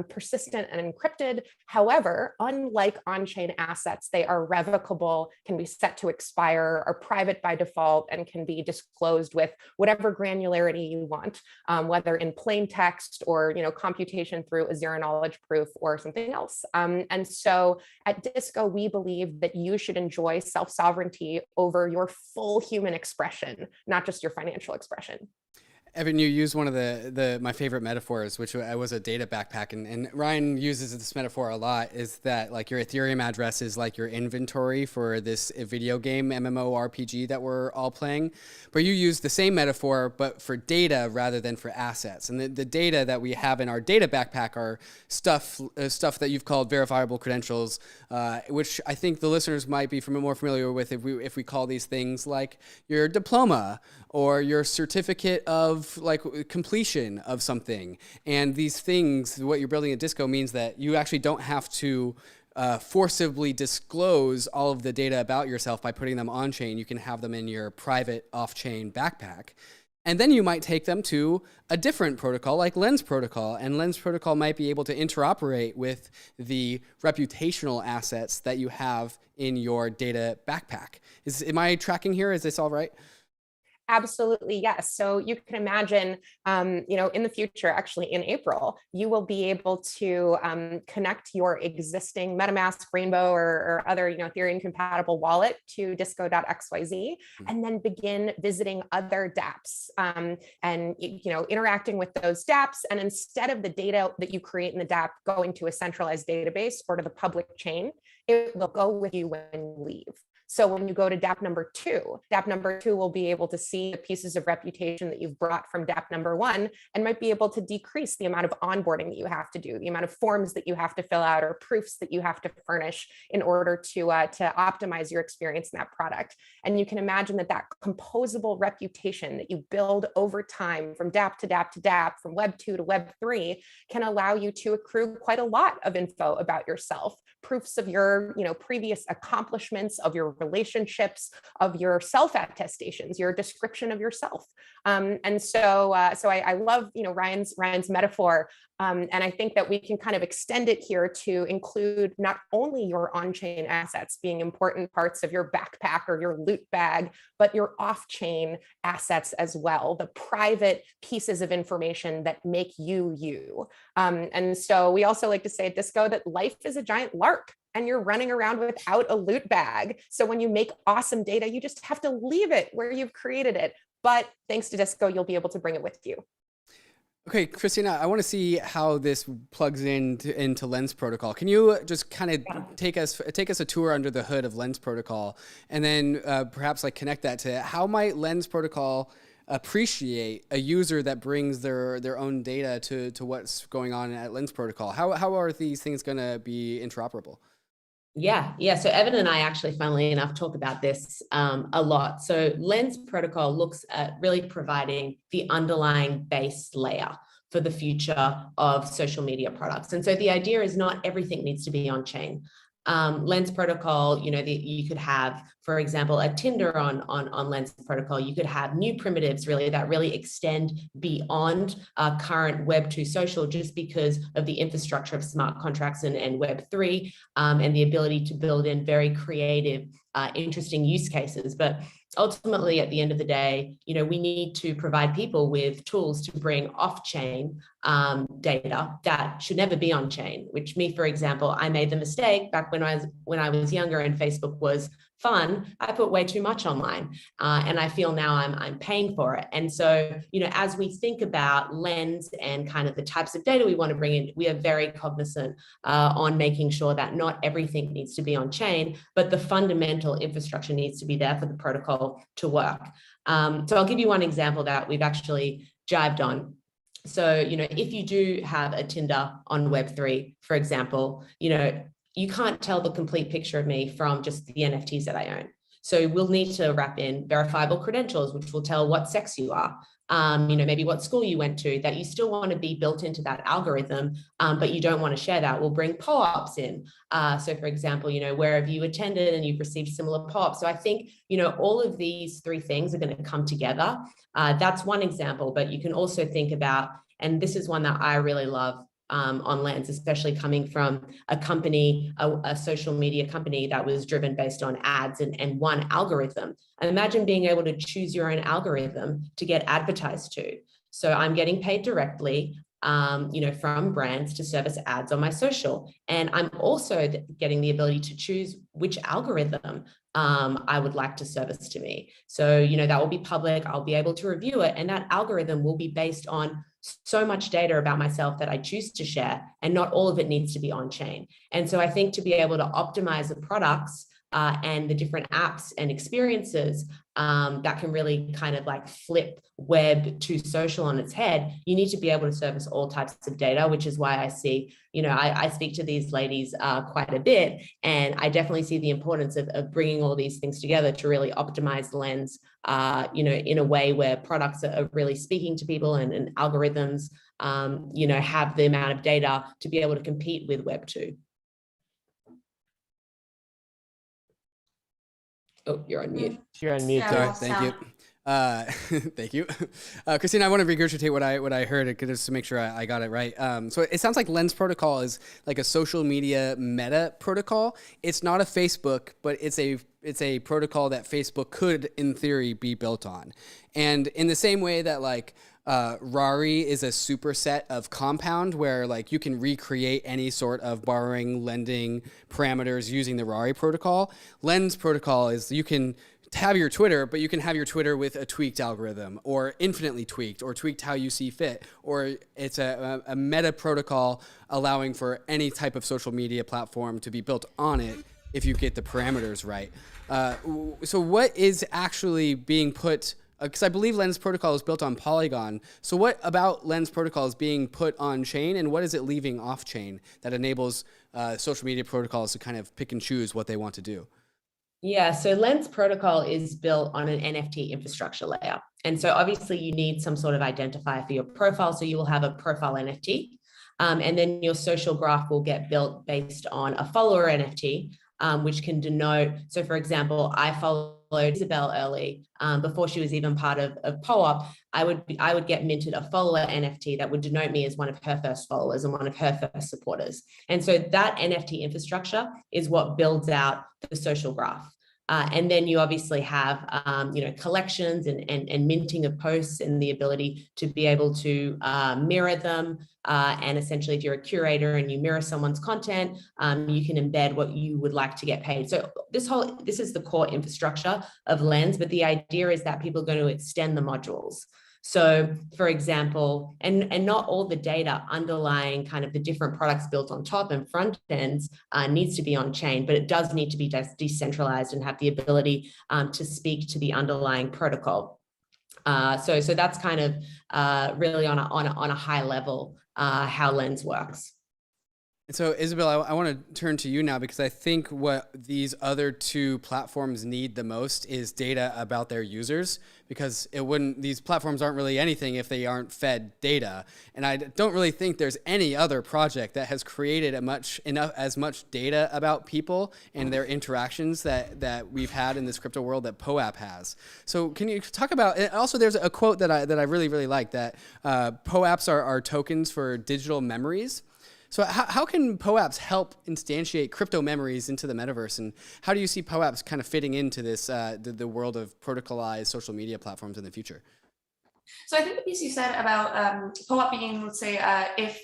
Speaker 3: persistent and encrypted. However, unlike on-chain assets, they are revocable, can be set to expire, are private by default, and can be disclosed with whatever granularity you want, whether in plain text or computation through a zero-knowledge proof or something else. And so at Disco, we believe that you should enjoy self-sovereignty over your full human expression, not just your financial expression.
Speaker 2: Evan, you used one of my favorite metaphors, which was a data backpack, and Ryan uses this metaphor a lot, is that like your Ethereum address is like your inventory for this video game MMORPG that we're all playing. But you use the same metaphor, but for data rather than for assets. And the data that we have in our data backpack are stuff that you've called verifiable credentials, which I think the listeners might be more familiar with if we call these things like your diploma or your certificate of like completion of something. And these things, what you're building at Disco means that you actually don't have to forcibly disclose all of the data about yourself by putting them on chain. You can have them in your private off-chain backpack. And then you might take them to a different protocol like Lens Protocol, and Lens Protocol might be able to interoperate with the reputational assets that you have in your data backpack. Am I tracking here? Is this all right?
Speaker 3: Absolutely, yes. So you can imagine, in the future, actually in April, you will be able to connect your existing MetaMask, Rainbow, or other, Ethereum compatible wallet to Disco.XYZ, and then begin visiting other dApps and interacting with those dApps. And instead of the data that you create in the dApp going to a centralized database or to the public chain, it will go with you when you leave. So when you go to dApp number 2, dApp number 2 will be able to see the pieces of reputation that you've brought from dApp number 1 and might be able to decrease the amount of onboarding that you have to do, the amount of forms that you have to fill out or proofs that you have to furnish in order to optimize your experience in that product. And you can imagine that composable reputation that you build over time from dApp to dApp to dApp, from Web 2 to Web 3, can allow you to accrue quite a lot of info about yourself, proofs of your previous accomplishments, of your relationships, of your self-attestations, your description of yourself. And so I love Ryan's metaphor. And I think that we can kind of extend it here to include not only your on-chain assets being important parts of your backpack or your loot bag, but your off-chain assets as well, the private pieces of information that make you you. And so we also like to say at Disco that life is a giant LARP, and you're running around without a loot bag. So when you make awesome data, you just have to leave it where you've created it. But thanks to Disco, you'll be able to bring it with you.
Speaker 2: Okay, Christina, I want to see how this plugs into Lens Protocol. Can you just kind of take us a tour under the hood of Lens Protocol, and then perhaps like connect that to how might Lens Protocol appreciate a user that brings their own data to what's going on at Lens Protocol? How are these things going to be interoperable?
Speaker 5: Yeah. So Evan and I actually, funnily enough, talk about this a lot. So Lens Protocol looks at really providing the underlying base layer for the future of social media products. And so the idea is not everything needs to be on chain. Lens Protocol, you could have, for example, a Tinder on Lens Protocol. You could have new primitives that really extend beyond current Web 2 social, just because of the infrastructure of smart contracts and Web 3 and the ability to build in very creative, interesting use cases. But ultimately, at the end of the day, we need to provide people with tools to bring off-chain data that should never be on chain. Which for example, I made the mistake back when I was younger and Facebook was fun. I put way too much online, and I feel now I'm paying for it. And so, as we think about Lens and kind of the types of data we want to bring in, we are very cognizant on making sure that not everything needs to be on chain, but the fundamental infrastructure needs to be there for the protocol to work. So I'll give you one example that we've actually jived on. So, if you do have a Tinder on Web3, for example, you can't tell the complete picture of me from just the NFTs that I own. So we'll need to wrap in verifiable credentials, which will tell what sex you are, maybe what school you went to, that you still want to be built into that algorithm, but you don't want to share that. We'll bring POAPs in. So for example, where have you attended and you've received similar POAPs? So I think, all of these three things are going to come together. That's one example, but you can also think about, and this is one that I really love, on Lens, especially coming from a company, a social media company that was driven based on ads and one algorithm. And imagine being able to choose your own algorithm to get advertised to. So I'm getting paid directly. from brands to service ads on my social. And I'm also getting the ability to choose which algorithm I would like to service to me. So, that will be public. I'll be able to review it. And that algorithm will be based on so much data about myself that I choose to share, and not all of it needs to be on chain. And so I think to be able to optimize the products and the different apps and experiences that can really kind of like flip web to social on its head, you need to be able to service all types of data, which is why I see, I speak to these ladies quite a bit, and I definitely see the importance of bringing all these things together to really optimize Lens, in a way where products are really speaking to people, and algorithms, have the amount of data to be able to compete with Web 2. Oh, you're on mute.
Speaker 1: You're on mute.
Speaker 2: Sorry, thank you. Thank you. Christine, I want to regurgitate what I heard just to make sure I got it right. So it sounds like Lens protocol is like a social media meta protocol. It's not a Facebook, but it's a protocol that Facebook could, in theory, be built on. And in the same way that like Rari is a superset of Compound, where like you can recreate any sort of borrowing, lending parameters using the Rari protocol. Lens protocol is you can have your Twitter, but you can have your Twitter with a tweaked algorithm, or infinitely tweaked, or tweaked how you see fit, or it's a meta protocol allowing for any type of social media platform to be built on it if you get the parameters right. So what is actually being put, because I believe Lens protocol is built on Polygon. So what about Lens protocol is being put on chain, and what is it leaving off chain that enables social media protocols to kind of pick and choose what they want to do?
Speaker 5: Yeah, so Lens protocol is built on an NFT infrastructure layer. And so obviously you need some sort of identifier for your profile. So you will have a profile NFT. And then your social graph will get built based on a follower NFT, which can denote. So for example, I followed Isabel early before she was even part of POAP. I would get minted a follower NFT that would denote me as one of her first followers and one of her first supporters. And so that NFT infrastructure is what builds out the social graph. And then you obviously have, collections and minting of posts, and the ability to be able to mirror them. And essentially, if you're a curator and you mirror someone's content, you can embed what you would like to get paid. So this is the core infrastructure of Lens, but the idea is that people are going to extend the modules. So for example, and not all the data underlying kind of the different products built on top and front ends needs to be on chain, but it does need to be decentralized and have the ability to speak to the underlying protocol. So that's kind of really on a high level how Lens works.
Speaker 2: So Isabel, I want to turn to you now, because I think what these other two platforms need the most is data about their users, because these platforms aren't really anything if they aren't fed data. And I don't really think there's any other project that has created as much data about people and their interactions that we've had in this crypto world that POAP has. So can you talk about, and also there's a quote that I really, really like, that POAPs are tokens for digital memories. So how can POAPs help instantiate crypto memories into the metaverse, and how do you see POAPs kind of fitting into this the world of protocolized social media platforms in the future?
Speaker 4: So I think the piece you said about POAP being, let's say, if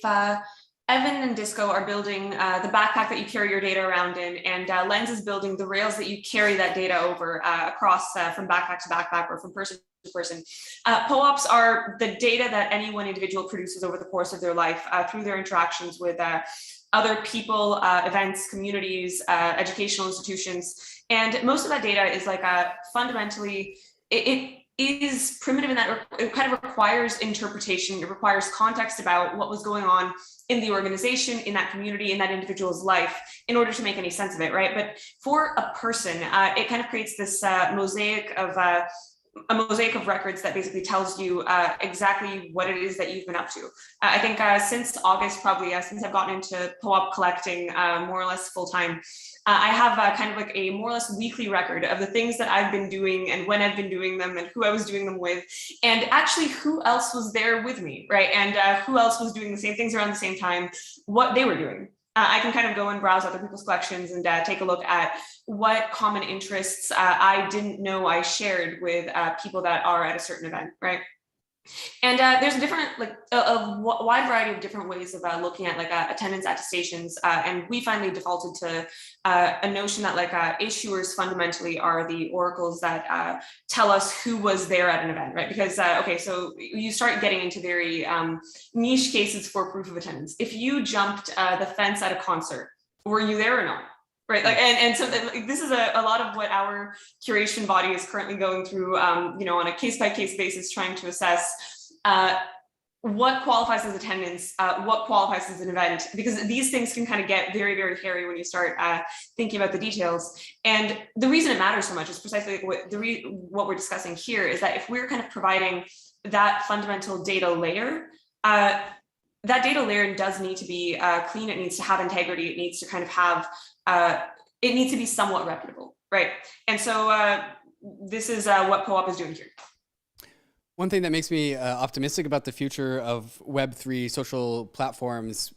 Speaker 4: Evan and Disco are building the backpack that you carry your data around in, and Lens is building the rails that you carry that data over across from backpack to backpack or from person to person. POAPs are the data that any one individual produces over the course of their life through their interactions with other people, events, communities, educational institutions. And most of that data is like fundamentally, it is primitive in that it kind of requires interpretation. It requires context about what was going on in the organization, in that community, in that individual's life, in order to make any sense of it, right? But for a person, it kind of creates this mosaic of records that basically tells you exactly what it is that you've been up to. I think since August, probably since I've gotten into POAP collecting more or less full time, I have kind of like a more or less weekly record of the things that I've been doing and when I've been doing them and who I was doing them with, and actually who else was there with me, right? And who else was doing the same things around the same time, what they were doing. I can kind of go and browse other people's collections and take a look at what common interests I didn't know I shared with people that are at a certain event, right? And there's a different, like a wide variety of different ways of looking at like attendance attestations. And we finally defaulted to a notion that like issuers fundamentally are the oracles that tell us who was there at an event, right? Because, okay, so you start getting into very niche cases for proof of attendance. If you jumped the fence at a concert, were you there or not? Right, like, and so this is a lot of what our curation body is currently going through, you know, on a case-by-case basis, trying to assess what qualifies as attendance, what qualifies as an event, because these things can kind of get very, very hairy when you start thinking about the details. And the reason it matters so much is precisely what we're discussing here, is that if we're kind of providing that fundamental data layer, that data layer does need to be clean. It needs to have integrity. It needs to kind of have, it needs to be somewhat reputable, right? And so this is what POAP is doing here.
Speaker 2: One thing that makes me optimistic about the future of Web3 social platforms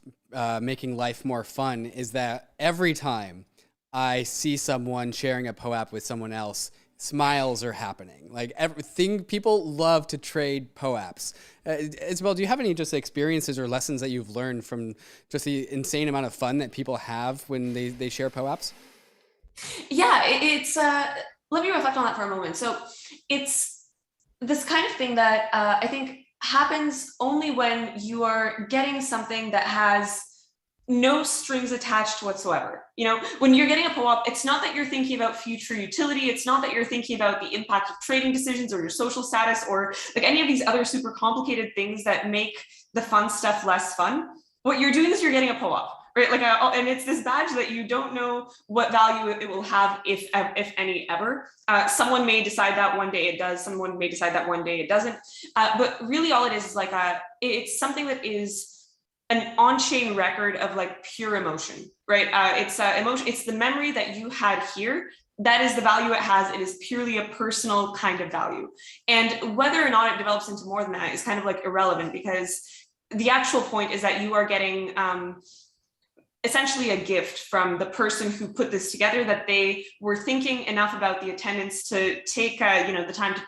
Speaker 2: making life more fun is that every time I see someone sharing a POAP with someone else, smiles are happening. Like everything, people love to trade POAPs. Isabel, do you have any just experiences or lessons that you've learned from just the insane amount of fun that people have when they share POAPs?
Speaker 4: Yeah, it's, let me reflect on that for a moment. So it's this kind of thing that I think happens only when you are getting something that has no strings attached whatsoever. You know, when you're getting a POAP, it's not that you're thinking about future utility. It's not that you're thinking about the impact of trading decisions or your social status or like any of these other super complicated things that make the fun stuff less fun. What you're doing is you're getting a POAP, right? Like, and it's this badge that you don't know what value it will have, if any ever. Someone may decide that one day it does. Someone may decide that one day it doesn't. But really, all it is like it's something that is an on-chain record of like pure emotion, right? It's emotion. It's the memory that you had here. That is the value it has. It is purely a personal kind of value. And whether or not it develops into more than that is kind of like irrelevant, because the actual point is that you are getting essentially a gift from the person who put this together, that they were thinking enough about the attendance to take you know, the time to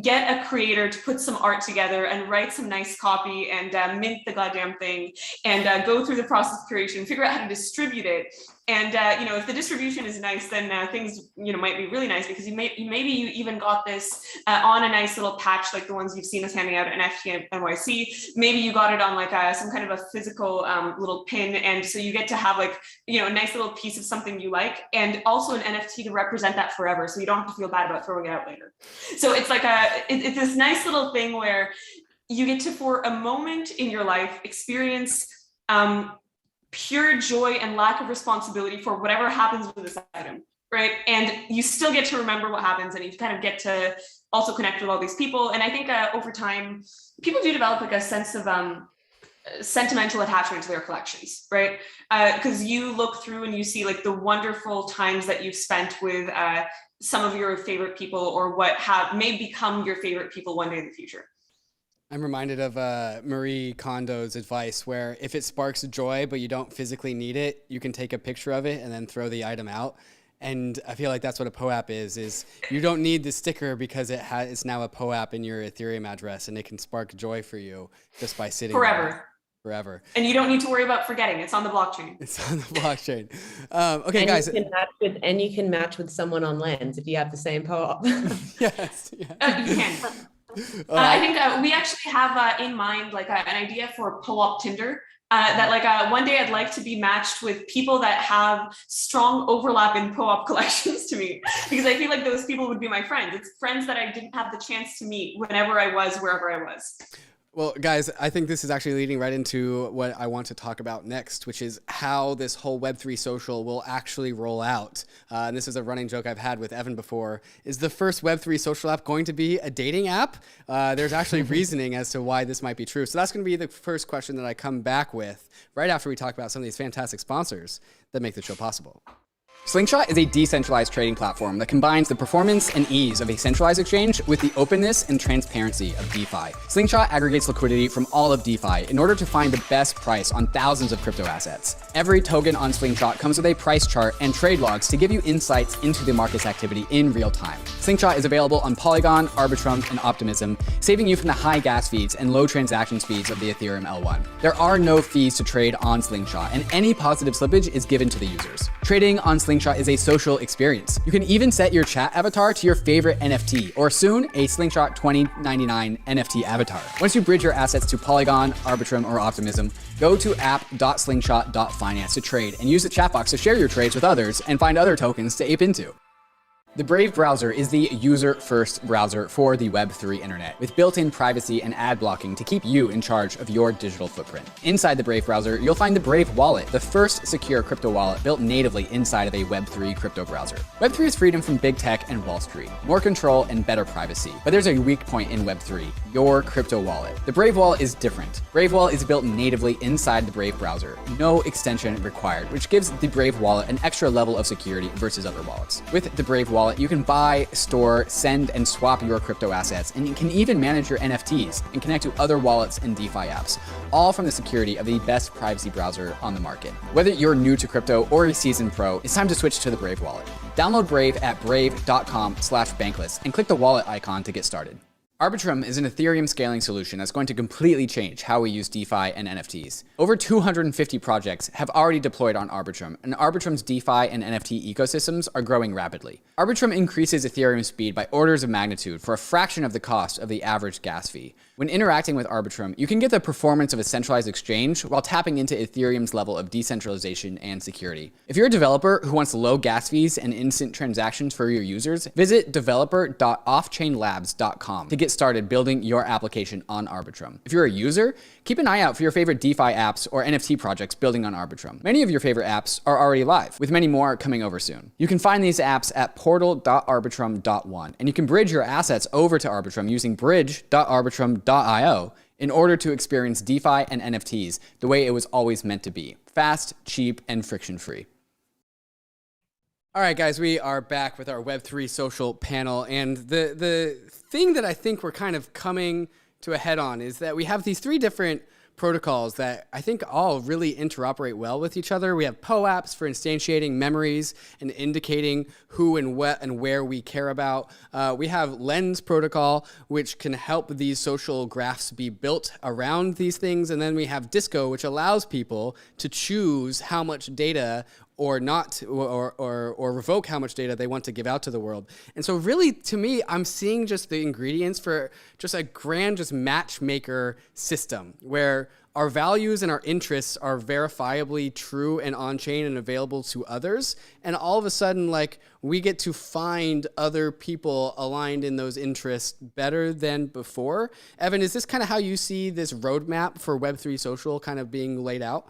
Speaker 4: get a creator to put some art together and write some nice copy and mint the goddamn thing and go through the process of curation, figure out how to distribute it. And you know, if the distribution is nice, then things, you know, might be really nice, because maybe you even got this on a nice little patch like the ones you've seen us handing out at NFT NYC. Maybe you got it on like some kind of a physical little pin, and so you get to have like, you know, a nice little piece of something you like, and also an NFT to represent that forever, so you don't have to feel bad about throwing it out later. So it's like it's this nice little thing where you get to, for a moment in your life, experience pure joy and lack of responsibility for whatever happens with this item, right? And you still get to remember what happens, and you kind of get to also connect with all these people. And I think over time, people do develop like a sense of sentimental attachment to their collections, right? Because you look through and you see like the wonderful times that you've spent with some of your favorite people, or what may become your favorite people one day in the future.
Speaker 2: I'm reminded of Marie Kondo's advice, where if it sparks joy, but you don't physically need it, you can take a picture of it and then throw the item out. And I feel like that's what a POAP is you don't need the sticker, because it's now a POAP in your Ethereum address, and it can spark joy for you just by sitting there. Forever.
Speaker 4: And you don't need to worry about forgetting. It's on the blockchain.
Speaker 2: It's on the blockchain. Okay,
Speaker 5: and
Speaker 2: guys.
Speaker 5: You can match with someone on Lens if you have the same POAP.
Speaker 2: Yes. Yeah.
Speaker 4: You can. I think we actually have in mind like an idea for POAP Tinder. That like one day I'd like to be matched with people that have strong overlap in POAP collections to me, because I feel like those people would be my friends. It's friends that I didn't have the chance to meet whenever I was, wherever I was.
Speaker 2: Well, guys, I think this is actually leading right into what I want to talk about next, which is how this whole Web3 social will actually roll out. And this is a running joke I've had with Evan before. Is the first Web3 social app going to be a dating app? There's actually reasoning as to why this might be true. So that's going to be the first question that I come back with right after we talk about some of these fantastic sponsors that make the show possible. Slingshot is a decentralized trading platform that combines the performance and ease of a centralized exchange with the openness and transparency of DeFi. Slingshot aggregates liquidity from all of DeFi in order to find the best price on thousands of crypto assets. Every token on Slingshot comes with a price chart and trade logs to give you insights into the market's activity in real time. Slingshot is available on Polygon, ARBITRUM, and Optimism, saving you from the high gas fees and low transaction speeds of the Ethereum L1. There are no fees to trade on Slingshot, and any positive slippage is given to the users. Trading on Slingshot is a social experience. You can even set your chat avatar to your favorite NFT, or soon a Slingshot 2099 NFT avatar. Once you bridge your assets to Polygon, ARBITRUM, or Optimism, go to app.slingshot.finance to trade and use the chat box to share your trades with others and find other tokens to ape into. The Brave browser is the user-first browser for the Web3 internet, with built-in privacy and ad blocking to keep you in charge of your digital footprint. Inside the Brave browser, you'll find the Brave Wallet, the first secure crypto wallet built natively inside of a Web3 crypto browser. Web3 is freedom from big tech and Wall Street, more control and better privacy. But there's a weak point in Web3, your crypto wallet. The Brave Wallet is different. Brave Wallet is built natively inside the Brave browser, no extension required, which gives the Brave Wallet an extra level of security versus other wallets. With the Brave Wallet, you can buy, store, send, and swap your crypto assets, and you can even manage your NFTs and connect to other wallets and DeFi apps, all from the security of the best privacy browser on the market. Whether you're new to crypto or a seasoned pro, it's time to switch to the Brave wallet. Download Brave at brave.com/bankless and click the wallet icon to get started. ARBITRUM is an Ethereum scaling solution that's going to completely change how we use DeFi and NFTs. Over 250 projects have already deployed on ARBITRUM, and ARBITRUM's DeFi and NFT ecosystems are growing rapidly. ARBITRUM increases Ethereum speed by orders of magnitude for a fraction of the cost of the average gas fee. When interacting with ARBITRUM, you can get the performance of a centralized exchange while tapping into Ethereum's level of decentralization and security. If you're a developer who wants low gas fees and instant transactions for your users, visit developer.offchainlabs.com to get started building your application on ARBITRUM. If you're a user, keep an eye out for your favorite DeFi apps or NFT projects building on ARBITRUM. Many of your favorite apps are already live, with many more coming over soon. You can find these apps at portal.arbitrum.one, and you can bridge your assets over to ARBITRUM using bridge.arbitrum.io in order to experience DeFi and NFTs the way it was always meant to be: fast, cheap, and friction-free. All right, guys, we are back with our Web3 social panel, and the thing that I think we're kind of coming to a head on is that we have these three different protocols that I think all really interoperate well with each other. We have POAPs for instantiating memories and indicating who and what and where we care about. We have Lens protocol, which can help these social graphs be built around these things. And then we have Disco, which allows people to choose how much data or not, or revoke how much data they want to give out to the world. And so really, to me, I'm seeing just the ingredients for just a grand just matchmaker system where our values and our interests are verifiably true and on-chain and available to others. And all of a sudden, like, we get to find other people aligned in those interests better than before. Evan, is this kind of how you see this roadmap for Web3 social kind of being laid out?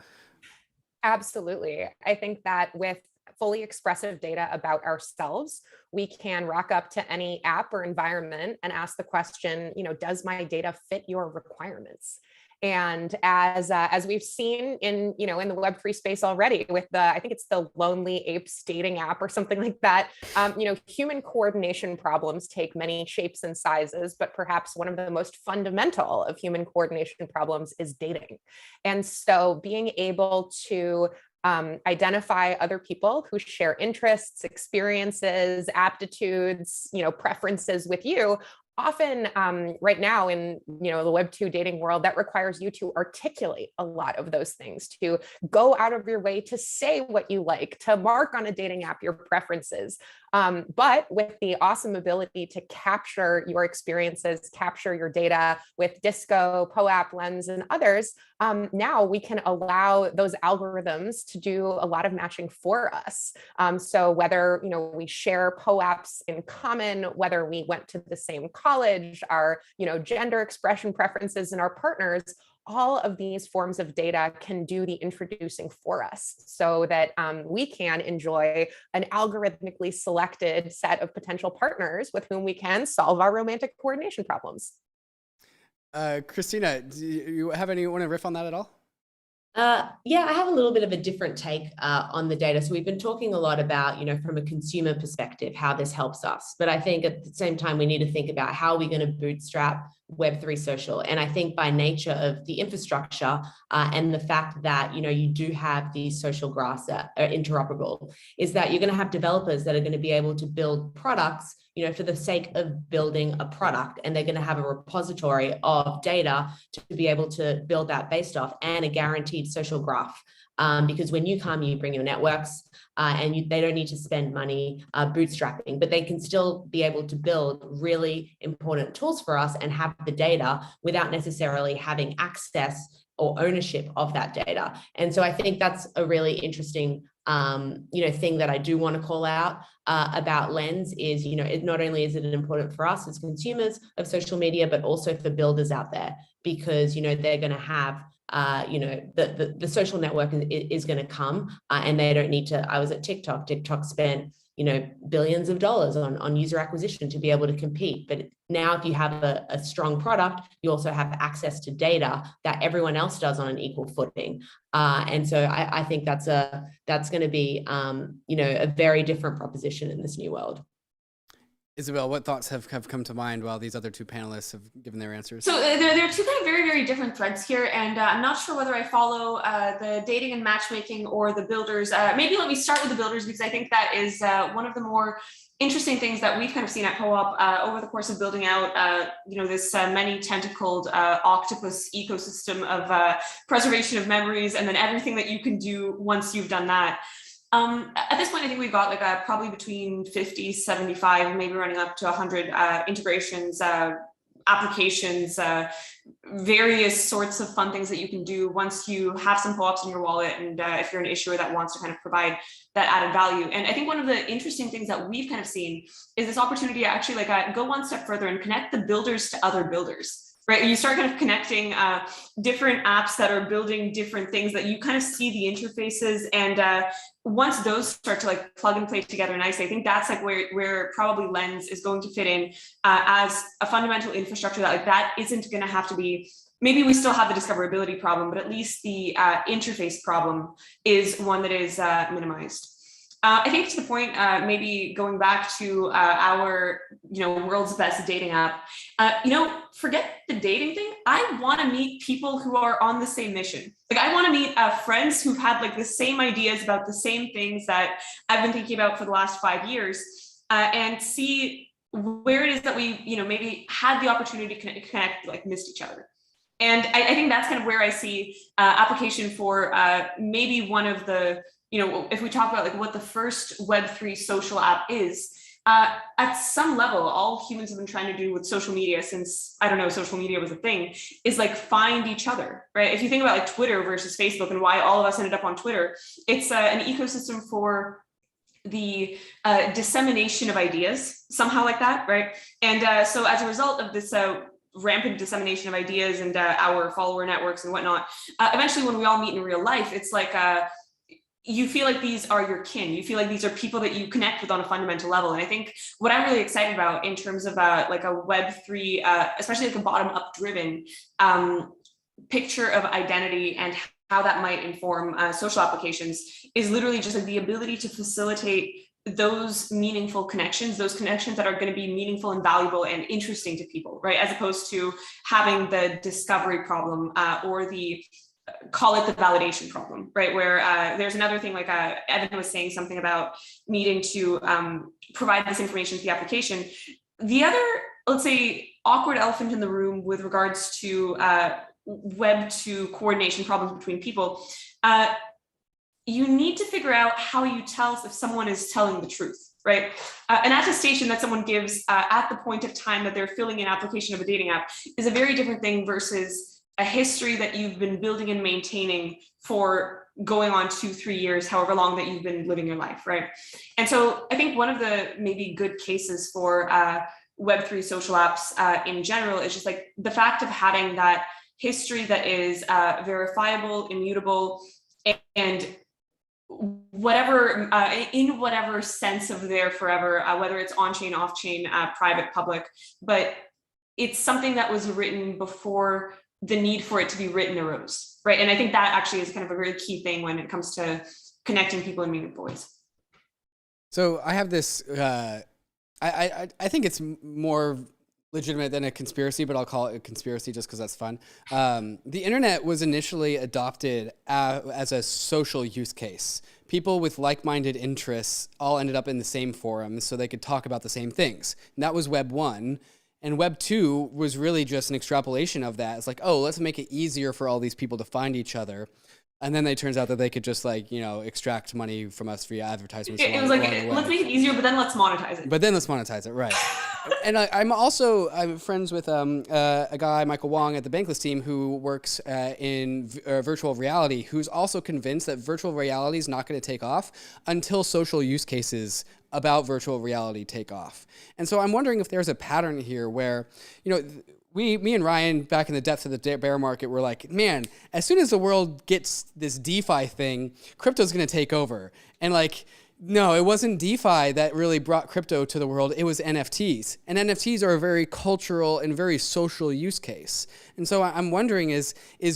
Speaker 3: Absolutely. I think that with fully expressive data about ourselves, we can rock up to any app or environment and ask the question, does my data fit your requirements? And as we've seen in the Web3 space already with I think it's the Lonely Apes dating app or something like that, human coordination problems take many shapes and sizes, but perhaps one of the most fundamental of human coordination problems is dating. And so being able to identify other people who share interests, experiences, aptitudes, preferences with you. Often right now in the Web2 dating world, that requires you to articulate a lot of those things, to go out of your way to say what you like, to mark on a dating app your preferences. But with the awesome ability to capture your experiences, capture your data with Disco, POAP, Lens, and others, now we can allow those algorithms to do a lot of matching for us. So whether we share POAPs in common, whether we went to the same college, our gender expression preferences, and our partners, all of these forms of data can do the introducing for us so that we can enjoy an algorithmically selected set of potential partners with whom we can solve our romantic coordination problems.
Speaker 2: Christina, do you have want to riff on that at all?
Speaker 5: Yeah, I have a little bit of a different take on the data. So we've been talking a lot about, from a consumer perspective, how this helps us. But I think at the same time, we need to think about how are we going to bootstrap Web3 social. And I think by nature of the infrastructure and the fact that, you do have these social graphs that are interoperable, is that you're going to have developers that are going to be able to build products for the sake of building a product, and they're going to have a repository of data to be able to build that based off, and a guaranteed social graph. Because when you come, you bring your networks and they don't need to spend money bootstrapping, but they can still be able to build really important tools for us and have the data without necessarily having access or ownership of that data. And so I think that's a really interesting thing that I do want to call out about Lens is, it not only is it important for us as consumers of social media, but also for builders out there, because, they're going to have, the social network is going to come and they don't need to. I was at TikTok. TikTok spent, billions of dollars on user acquisition to be able to compete. But now if you have a strong product, you also have access to data that everyone else does on an equal footing. And so I think that's going to be, a very different proposition in this new world.
Speaker 2: Isabel, what thoughts have come to mind while these other two panelists have given their answers?
Speaker 4: So there are two kind of very, very different threads here, and I'm not sure whether I follow the dating and matchmaking or the builders. Maybe let me start with the builders, because I think that is one of the more interesting things that we've kind of seen at POAP over the course of building out, this many tentacled octopus ecosystem of preservation of memories, and then everything that you can do once you've done that. At this point, I think we've got like probably between 50, 75, maybe running up to 100 integrations, applications, various sorts of fun things that you can do once you have some POAPs in your wallet, and if you're an issuer that wants to kind of provide that added value. And I think one of the interesting things that we've kind of seen is this opportunity to actually go one step further and connect the builders to other builders. Right, you start kind of connecting different apps that are building different things that you kind of see the interfaces, and once those start to plug and play together nicely, I think that's where probably Lens is going to fit in as a fundamental infrastructure that isn't going to have to be. Maybe we still have the discoverability problem, but at least the interface problem is one that is minimized. I think to the point, maybe going back to our, world's best dating app, forget the dating thing. I want to meet people who are on the same mission. I want to meet friends who've had the same ideas about the same things that I've been thinking about for the last 5 years, and see where it is that we, maybe had the opportunity to connect, missed each other. And I think that's kind of where I see application for maybe one of the, if we talk about what the first Web3 social app is, at some level, all humans have been trying to do with social media since, social media was a thing, is find each other, right? If you think about Twitter versus Facebook and why all of us ended up on Twitter, it's an ecosystem for the dissemination of ideas, somehow like that, right? And so as a result of this rampant dissemination of ideas and our follower networks and whatnot, eventually when we all meet in real life, it's you feel like these are your kin. You feel like these are people that you connect with on a fundamental level. And I think what I'm really excited about in terms of a Web3, especially a bottom-up driven picture of identity and how that might inform social applications, is literally just the ability to facilitate those meaningful connections, those connections that are going to be meaningful and valuable and interesting to people, right? As opposed to having the discovery problem or the call it the validation problem, right? Where there's another thing, Evan was saying something about needing to provide this information to the application. The other, let's say, awkward elephant in the room with regards to Web2 coordination problems between people, you need to figure out how you tell if someone is telling the truth, right? An attestation that someone gives at the point of time that they're filling in application of a dating app is a very different thing versus a history that you've been building and maintaining for going on 2-3 years, however long that you've been living your life, right? And so I think one of the maybe good cases for Web3 social apps in general is just the fact of having that history that is verifiable, immutable, and whatever in whatever sense of there forever, whether it's on-chain, off-chain, private, public, but it's something that was written before the need for it to be written arose, right? And I think that actually is kind of a really key thing when it comes to connecting people in meaningful ways.
Speaker 2: So I have this, I think it's more legitimate than a conspiracy, but I'll call it a conspiracy just because that's fun. The internet was initially adopted as a social use case. People with like-minded interests all ended up in the same forums so they could talk about the same things. And that was Web 1. And Web 2 was really just an extrapolation of that. It's like, oh, let's make it easier for all these people to find each other. And then it turns out that they could just like, extract money from us via advertisements.
Speaker 4: It was like, let's make it easier, but then let's monetize it. Right. And I'm friends with a guy, Michael Wong, at the Bankless team who works in virtual reality, who's also convinced that virtual reality is not going to take off until social use cases about virtual reality take off. And so I'm wondering if there's a pattern here where, me and Ryan, back in the depths of the bear market, were like, man, as soon as the world gets this DeFi thing, crypto's going to take over. And no, it wasn't DeFi that really brought crypto to the world. It was NFTs. And NFTs are a very cultural and very social use case. And so I'm wondering, is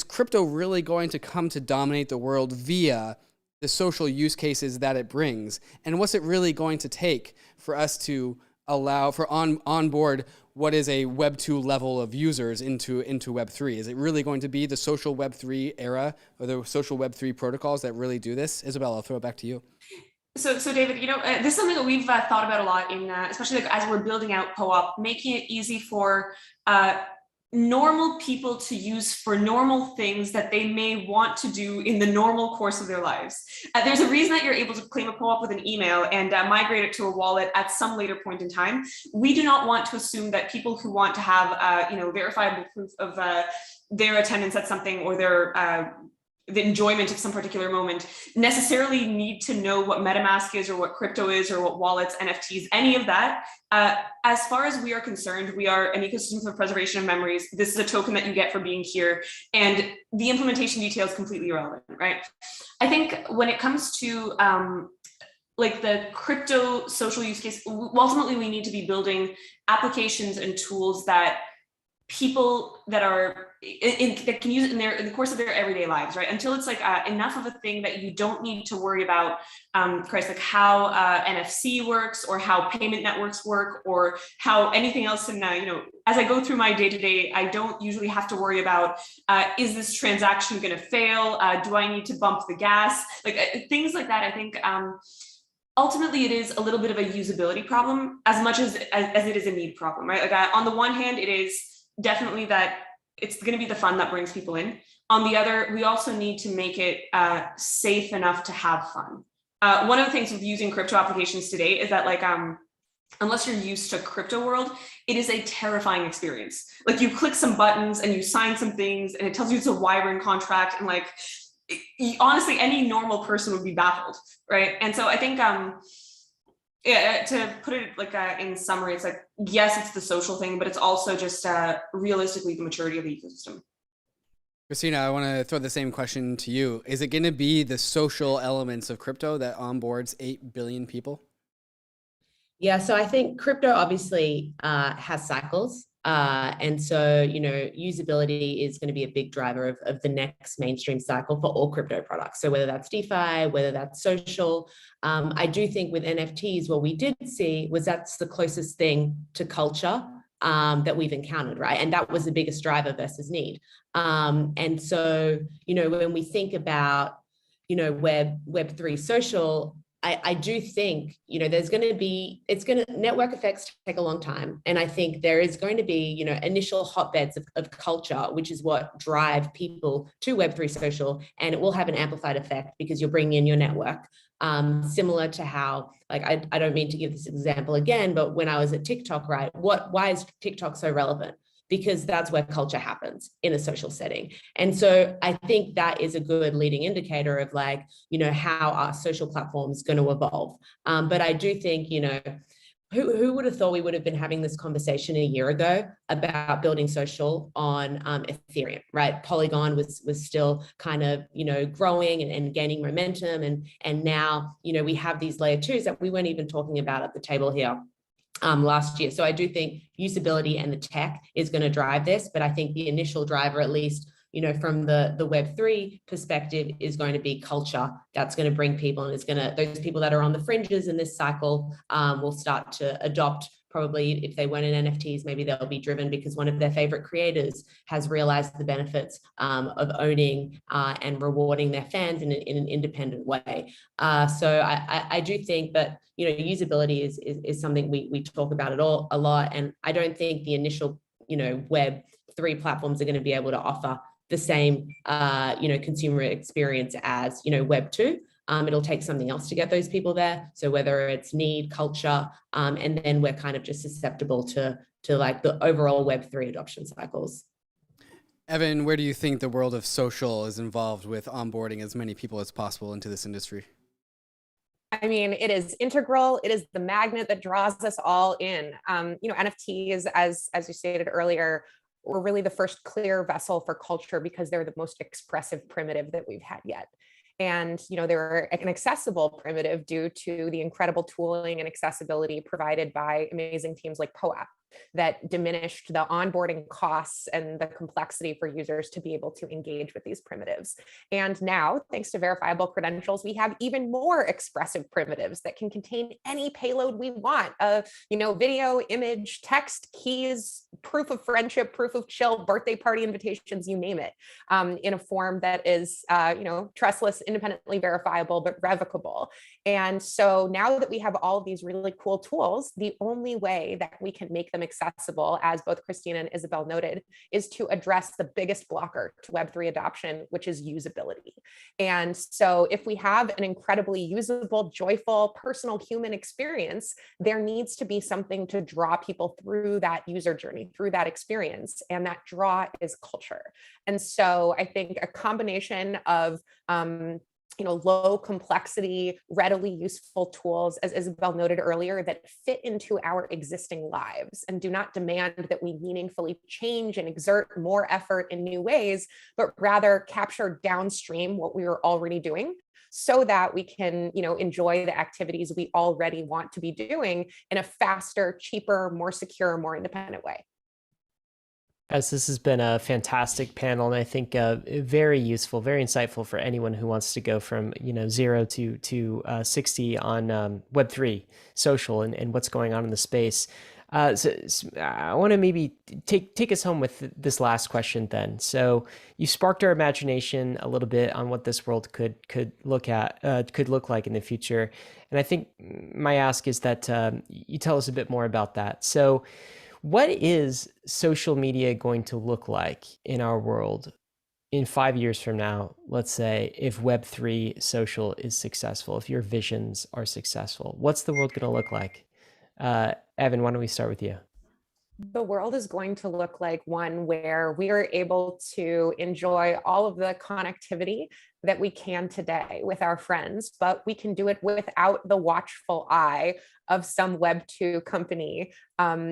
Speaker 4: crypto really going to come to dominate the world via the social use cases that it brings? And what's it really going to take for us to allow for onboard what is a Web 2 level of users into Web 3? Is it really going to be the social Web 3 era or the social Web 3 protocols that really do this? Isabel, I'll throw it back to you. So David, this is something that we've thought about a lot in, especially as we're building out POAP, making it easy for normal people to use for normal things that they may want to do in the normal course of their lives. There's a reason that you're able to claim a POAP with an email and migrate it to a wallet at some later point in time. We do not want to assume that people who want to have, verifiable proof of their attendance at something or their the enjoyment of some particular moment necessarily need to know what MetaMask is or what crypto is or what wallets, NFTs, any of that. As far as we are concerned, we are an ecosystem for preservation of memories. This is a token that you get for being here, and the implementation detail is completely irrelevant, right? I think when it comes to the crypto social use case, ultimately we need to be building applications and tools that people that are that can use it in the course of their everyday lives, right? Until it's enough of a thing that you don't need to worry about, how NFC works or how payment networks work or how anything else. And as I go through my day-to-day, I don't usually have to worry about is this transaction going to fail? Do I need to bump the gas? Things like that. I think ultimately it is a little bit of a usability problem as much as it is a need problem, right? On the one hand, it is definitely that it's going to be the fun that brings people in. On the other, we also need to make it safe enough to have fun. One of the things with using crypto applications today is that unless you're used to crypto world, it is a terrifying experience. You click some buttons and you sign some things and it tells you it's a Wyvern contract, and honestly, any normal person would be baffled, right? And so I think to put it in summary, it's yes, it's the social thing, but it's also just realistically the maturity of the ecosystem.
Speaker 2: Christina, I want to throw the same question to you. Is it going to be the social elements of crypto that onboards 8 billion people?
Speaker 5: Yeah, so I think crypto obviously has cycles. And so, usability is going to be a big driver of the next mainstream cycle for all crypto products. So whether that's DeFi, whether that's social, I do think with NFTs, what we did see was that's the closest thing to culture that we've encountered, right? And that was the biggest driver versus need. And so, when we think about, Web3 social, I do think, network effects take a long time. And I think there is going to be, initial hotbeds of culture, which is what drive people to Web3 social. And it will have an amplified effect because you're bringing in your network. Similar to how, I don't mean to give this example again, but when I was at TikTok, right? Why is TikTok so relevant? Because that's where culture happens in a social setting. And so I think that is a good leading indicator of how our social platform is going to evolve. But I do think, who would have thought we would have been having this conversation a year ago about building social on Ethereum, right? Polygon was still kind of, growing and gaining momentum. And now, we have these layer twos that we weren't even talking about at the table here last year. So I do think usability and the tech is going to drive this, but I think the initial driver, at least from the Web3 perspective is going to be culture. That's going to bring people, and those people that are on the fringes in this cycle will start to adopt. Probably if they weren't in NFTs, maybe they'll be driven because one of their favorite creators has realized the benefits of owning and rewarding their fans in an independent way. So I do think that, usability is something we talk about a lot. And I don't think the initial, Web3 platforms are going to be able to offer the same, consumer experience as, Web2. It'll take something else to get those people there. So whether it's need, culture, and then we're kind of just susceptible to like the overall Web3 adoption cycles.
Speaker 2: Evan, where do you think the world of social is involved with onboarding as many people as possible into this industry?
Speaker 3: I mean, it is integral. It is the magnet that draws us all in. NFTs, as you stated earlier, were really the first clear vessel for culture because they're the most expressive primitive that we've had yet. And, they're an accessible primitive due to the incredible tooling and accessibility provided by amazing teams like POAP that diminished the onboarding costs and the complexity for users to be able to engage with these primitives. And now, thanks to verifiable credentials, we have even more expressive primitives that can contain any payload we want. Video, image, text, keys, proof of friendship, proof of chill, birthday party invitations, you name it, in a form that is, trustless, independently verifiable, but revocable. And so now that we have all of these really cool tools, the only way that we can make them accessible, as both Christina and Isabel noted, is to address the biggest blocker to Web3 adoption, which is usability. And so if we have an incredibly usable, joyful, personal human experience, there needs to be something to draw people through that user journey, through that experience. And that draw is culture. And so I think a combination of low complexity, readily useful tools, as Isabel noted earlier, that fit into our existing lives and do not demand that we meaningfully change and exert more effort in new ways, but rather capture downstream what we are already doing so that we can, enjoy the activities we already want to be doing in a faster, cheaper, more secure, more independent way.
Speaker 1: Guys, this has been a fantastic panel, and I think very useful, very insightful for anyone who wants to go from 0 to 60 on Web3 social and what's going on in the space. So I want to maybe take us home with this last question then. So you sparked our imagination a little bit on what this world could look like in the future, and I think my ask is that you tell us a bit more about that. So what is social media going to look like in our world in 5 years from now, let's say, if Web3 social is successful, if your visions are successful? What's the world going to look like? Evan, why don't we start with you?
Speaker 3: The world is going to look like one where we are able to enjoy all of the connectivity that we can today with our friends, but we can do it without the watchful eye of some Web2 company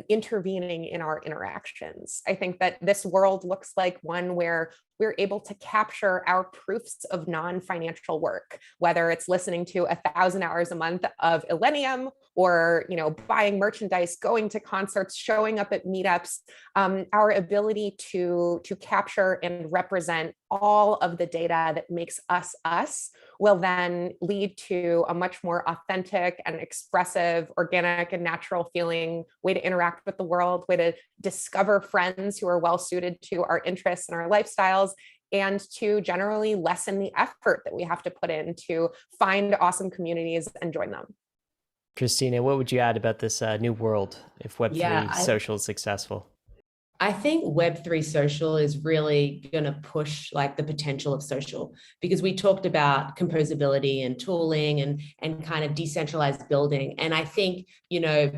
Speaker 3: intervening in our interactions. I think that this world looks like one where we're able to capture our proofs of non-financial work, whether it's listening to 1,000 hours a month of Illenium or buying merchandise, going to concerts, showing up at meetups. Our ability to capture and represent all of the data that makes us us will then lead to a much more authentic and expressive, organic and natural feeling way to interact with the world, way to discover friends who are well suited to our interests and our lifestyles, and to generally lessen the effort that we have to put in to find awesome communities and join them.
Speaker 1: Christina, what would you add about this new world if Web3 social is successful?
Speaker 5: I think Web3 social is really going to push like the potential of social, because we talked about composability and tooling and kind of decentralized building. And I think,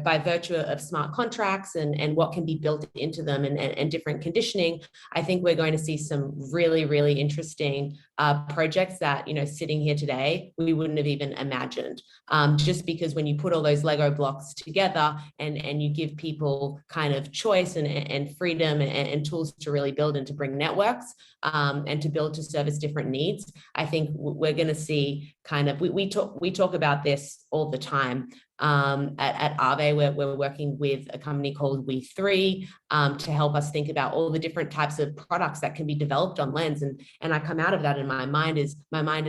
Speaker 5: by virtue of smart contracts and what can be built into them and different conditioning, I think we're going to see some really, really interesting projects that, sitting here today, we wouldn't have even imagined. Just because when you put all those Lego blocks together and you give people kind of choice and freedom and tools to really build and to bring networks and to build to service different needs, I think we're going to see kind of, we talk about this all the time, At Aave, we're working with a company called We3 to help us think about all the different types of products that can be developed on Lens. And I come out of that and my mind is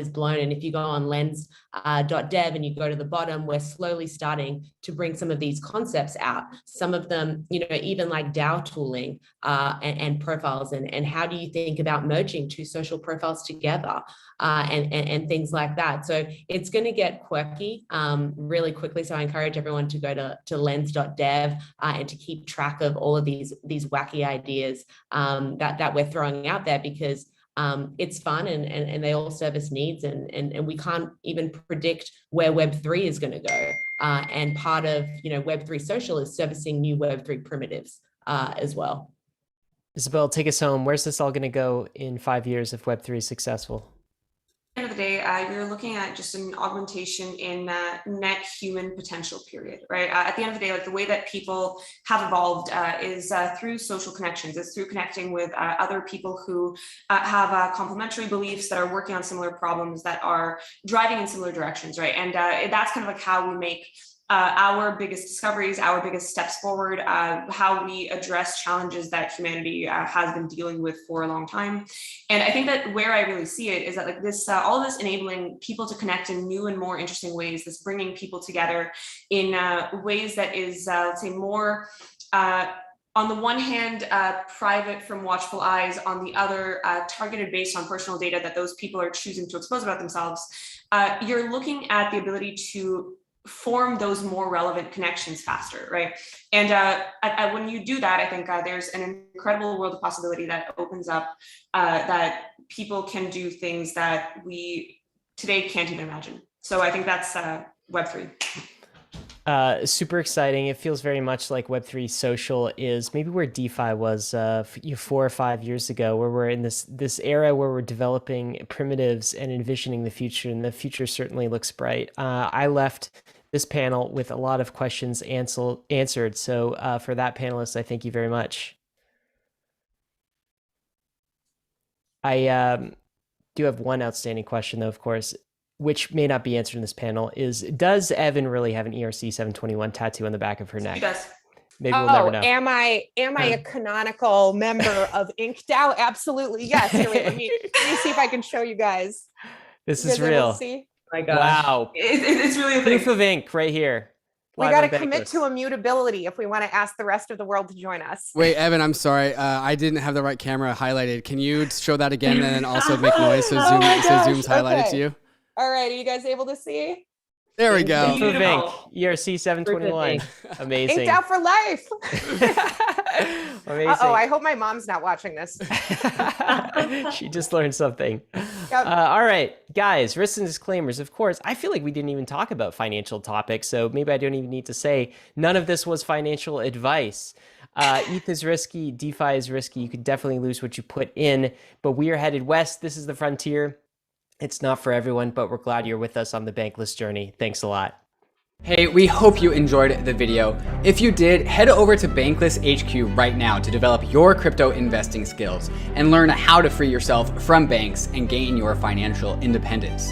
Speaker 5: blown. And if you go on lens.dev and you go to the bottom, we're slowly starting to bring some of these concepts out. Some of them, even like DAO tooling and profiles, and how do you think about merging two social profiles together and things like that. So it's going to get quirky really quickly. So I encourage everyone to go to lens.dev and to keep track of all of these wacky ideas that we're throwing out there, because it's fun and they all service needs, and we can't even predict where Web3 is going to go. And part of Web3 social is servicing new Web3 primitives as well.
Speaker 1: Isabel, take us home. Where's this all going to go in 5 years if Web3 is successful?
Speaker 4: End of the day, you're looking at just an augmentation in net human potential, period, right? At the end of the day, like the way that people have evolved is through social connections. It's through connecting with other people who have complementary beliefs, that are working on similar problems, that are driving in similar directions, right? And that's kind of like how we make our biggest discoveries, our biggest steps forward, how we address challenges that humanity has been dealing with for a long time. And I think that where I really see it is that like this, all of this enabling people to connect in new and more interesting ways, this bringing people together in ways that is, let's say, more on the one hand, private from watchful eyes, on the other, targeted based on personal data that those people are choosing to expose about themselves. You're looking at the ability to form those more relevant connections faster, right? And when you do that, I think there's an incredible world of possibility that opens up, that people can do things that we today can't even imagine. So I think that's Web3.
Speaker 1: Super exciting. It feels very much like Web3 social is maybe where DeFi was 4 or 5 years ago, where we're in this era where we're developing primitives and envisioning the future, and the future certainly looks bright. I left this panel with a lot of questions answered. So for that, panelists, I thank you very much. I do have one outstanding question, though, of course, which may not be answered in this panel, is does Evan really have an ERC 721 tattoo on the back of her neck?
Speaker 4: She does.
Speaker 1: Maybe we'll never know.
Speaker 3: Am I a canonical member of InkDAO? Absolutely, yes. Here, wait, let me see if I can show you guys.
Speaker 1: This is real.
Speaker 3: See?
Speaker 5: Oh my gosh.
Speaker 1: Wow.
Speaker 4: It's really a
Speaker 1: Proof
Speaker 4: thing.
Speaker 1: of ink right here.
Speaker 3: We got to commit to immutability if we want to ask the rest of the world to join us.
Speaker 2: Wait, Evan, I'm sorry. I didn't have the right camera highlighted. Can you show that again and then also make noise so Zoom's highlighted to you?
Speaker 3: All right, are you guys able to see?
Speaker 2: There we go.
Speaker 1: Proof of ink. ERC 721. Amazing.
Speaker 3: Inked out for life.
Speaker 1: Amazing.
Speaker 3: Uh-oh, I hope my mom's not watching this.
Speaker 1: She just learned something.
Speaker 3: Yep.
Speaker 1: All right, guys, risks and disclaimers. Of course, I feel like we didn't even talk about financial topics, so maybe I don't even need to say none of this was financial advice. ETH is risky, DeFi is risky. You could definitely lose what you put in, but we are headed west. This is the frontier. It's not for everyone, but we're glad you're with us on the Bankless journey. Thanks a lot.
Speaker 6: Hey, we hope you enjoyed the video. If you did, head over to Bankless HQ right now to develop your crypto investing skills and learn how to free yourself from banks and gain your financial independence.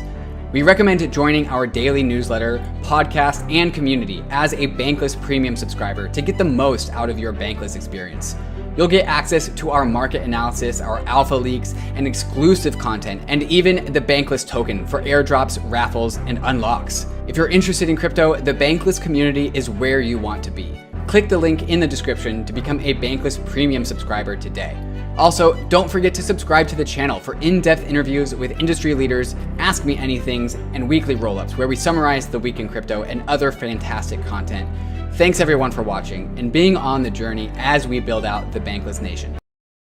Speaker 6: We recommend joining our daily newsletter, podcast, and community as a Bankless Premium subscriber to get the most out of your Bankless experience. You'll get access to our market analysis, our alpha leaks, and exclusive content, and even the Bankless token for airdrops, raffles, and unlocks. If you're interested in crypto, the Bankless community is where you want to be. Click the link in the description to become a Bankless Premium subscriber today. Also, don't forget to subscribe to the channel for in-depth interviews with industry leaders, Ask Me Anythings, and weekly roll-ups where we summarize the week in crypto and other fantastic content. Thanks everyone for watching and being on the journey as we build out the Bankless Nation.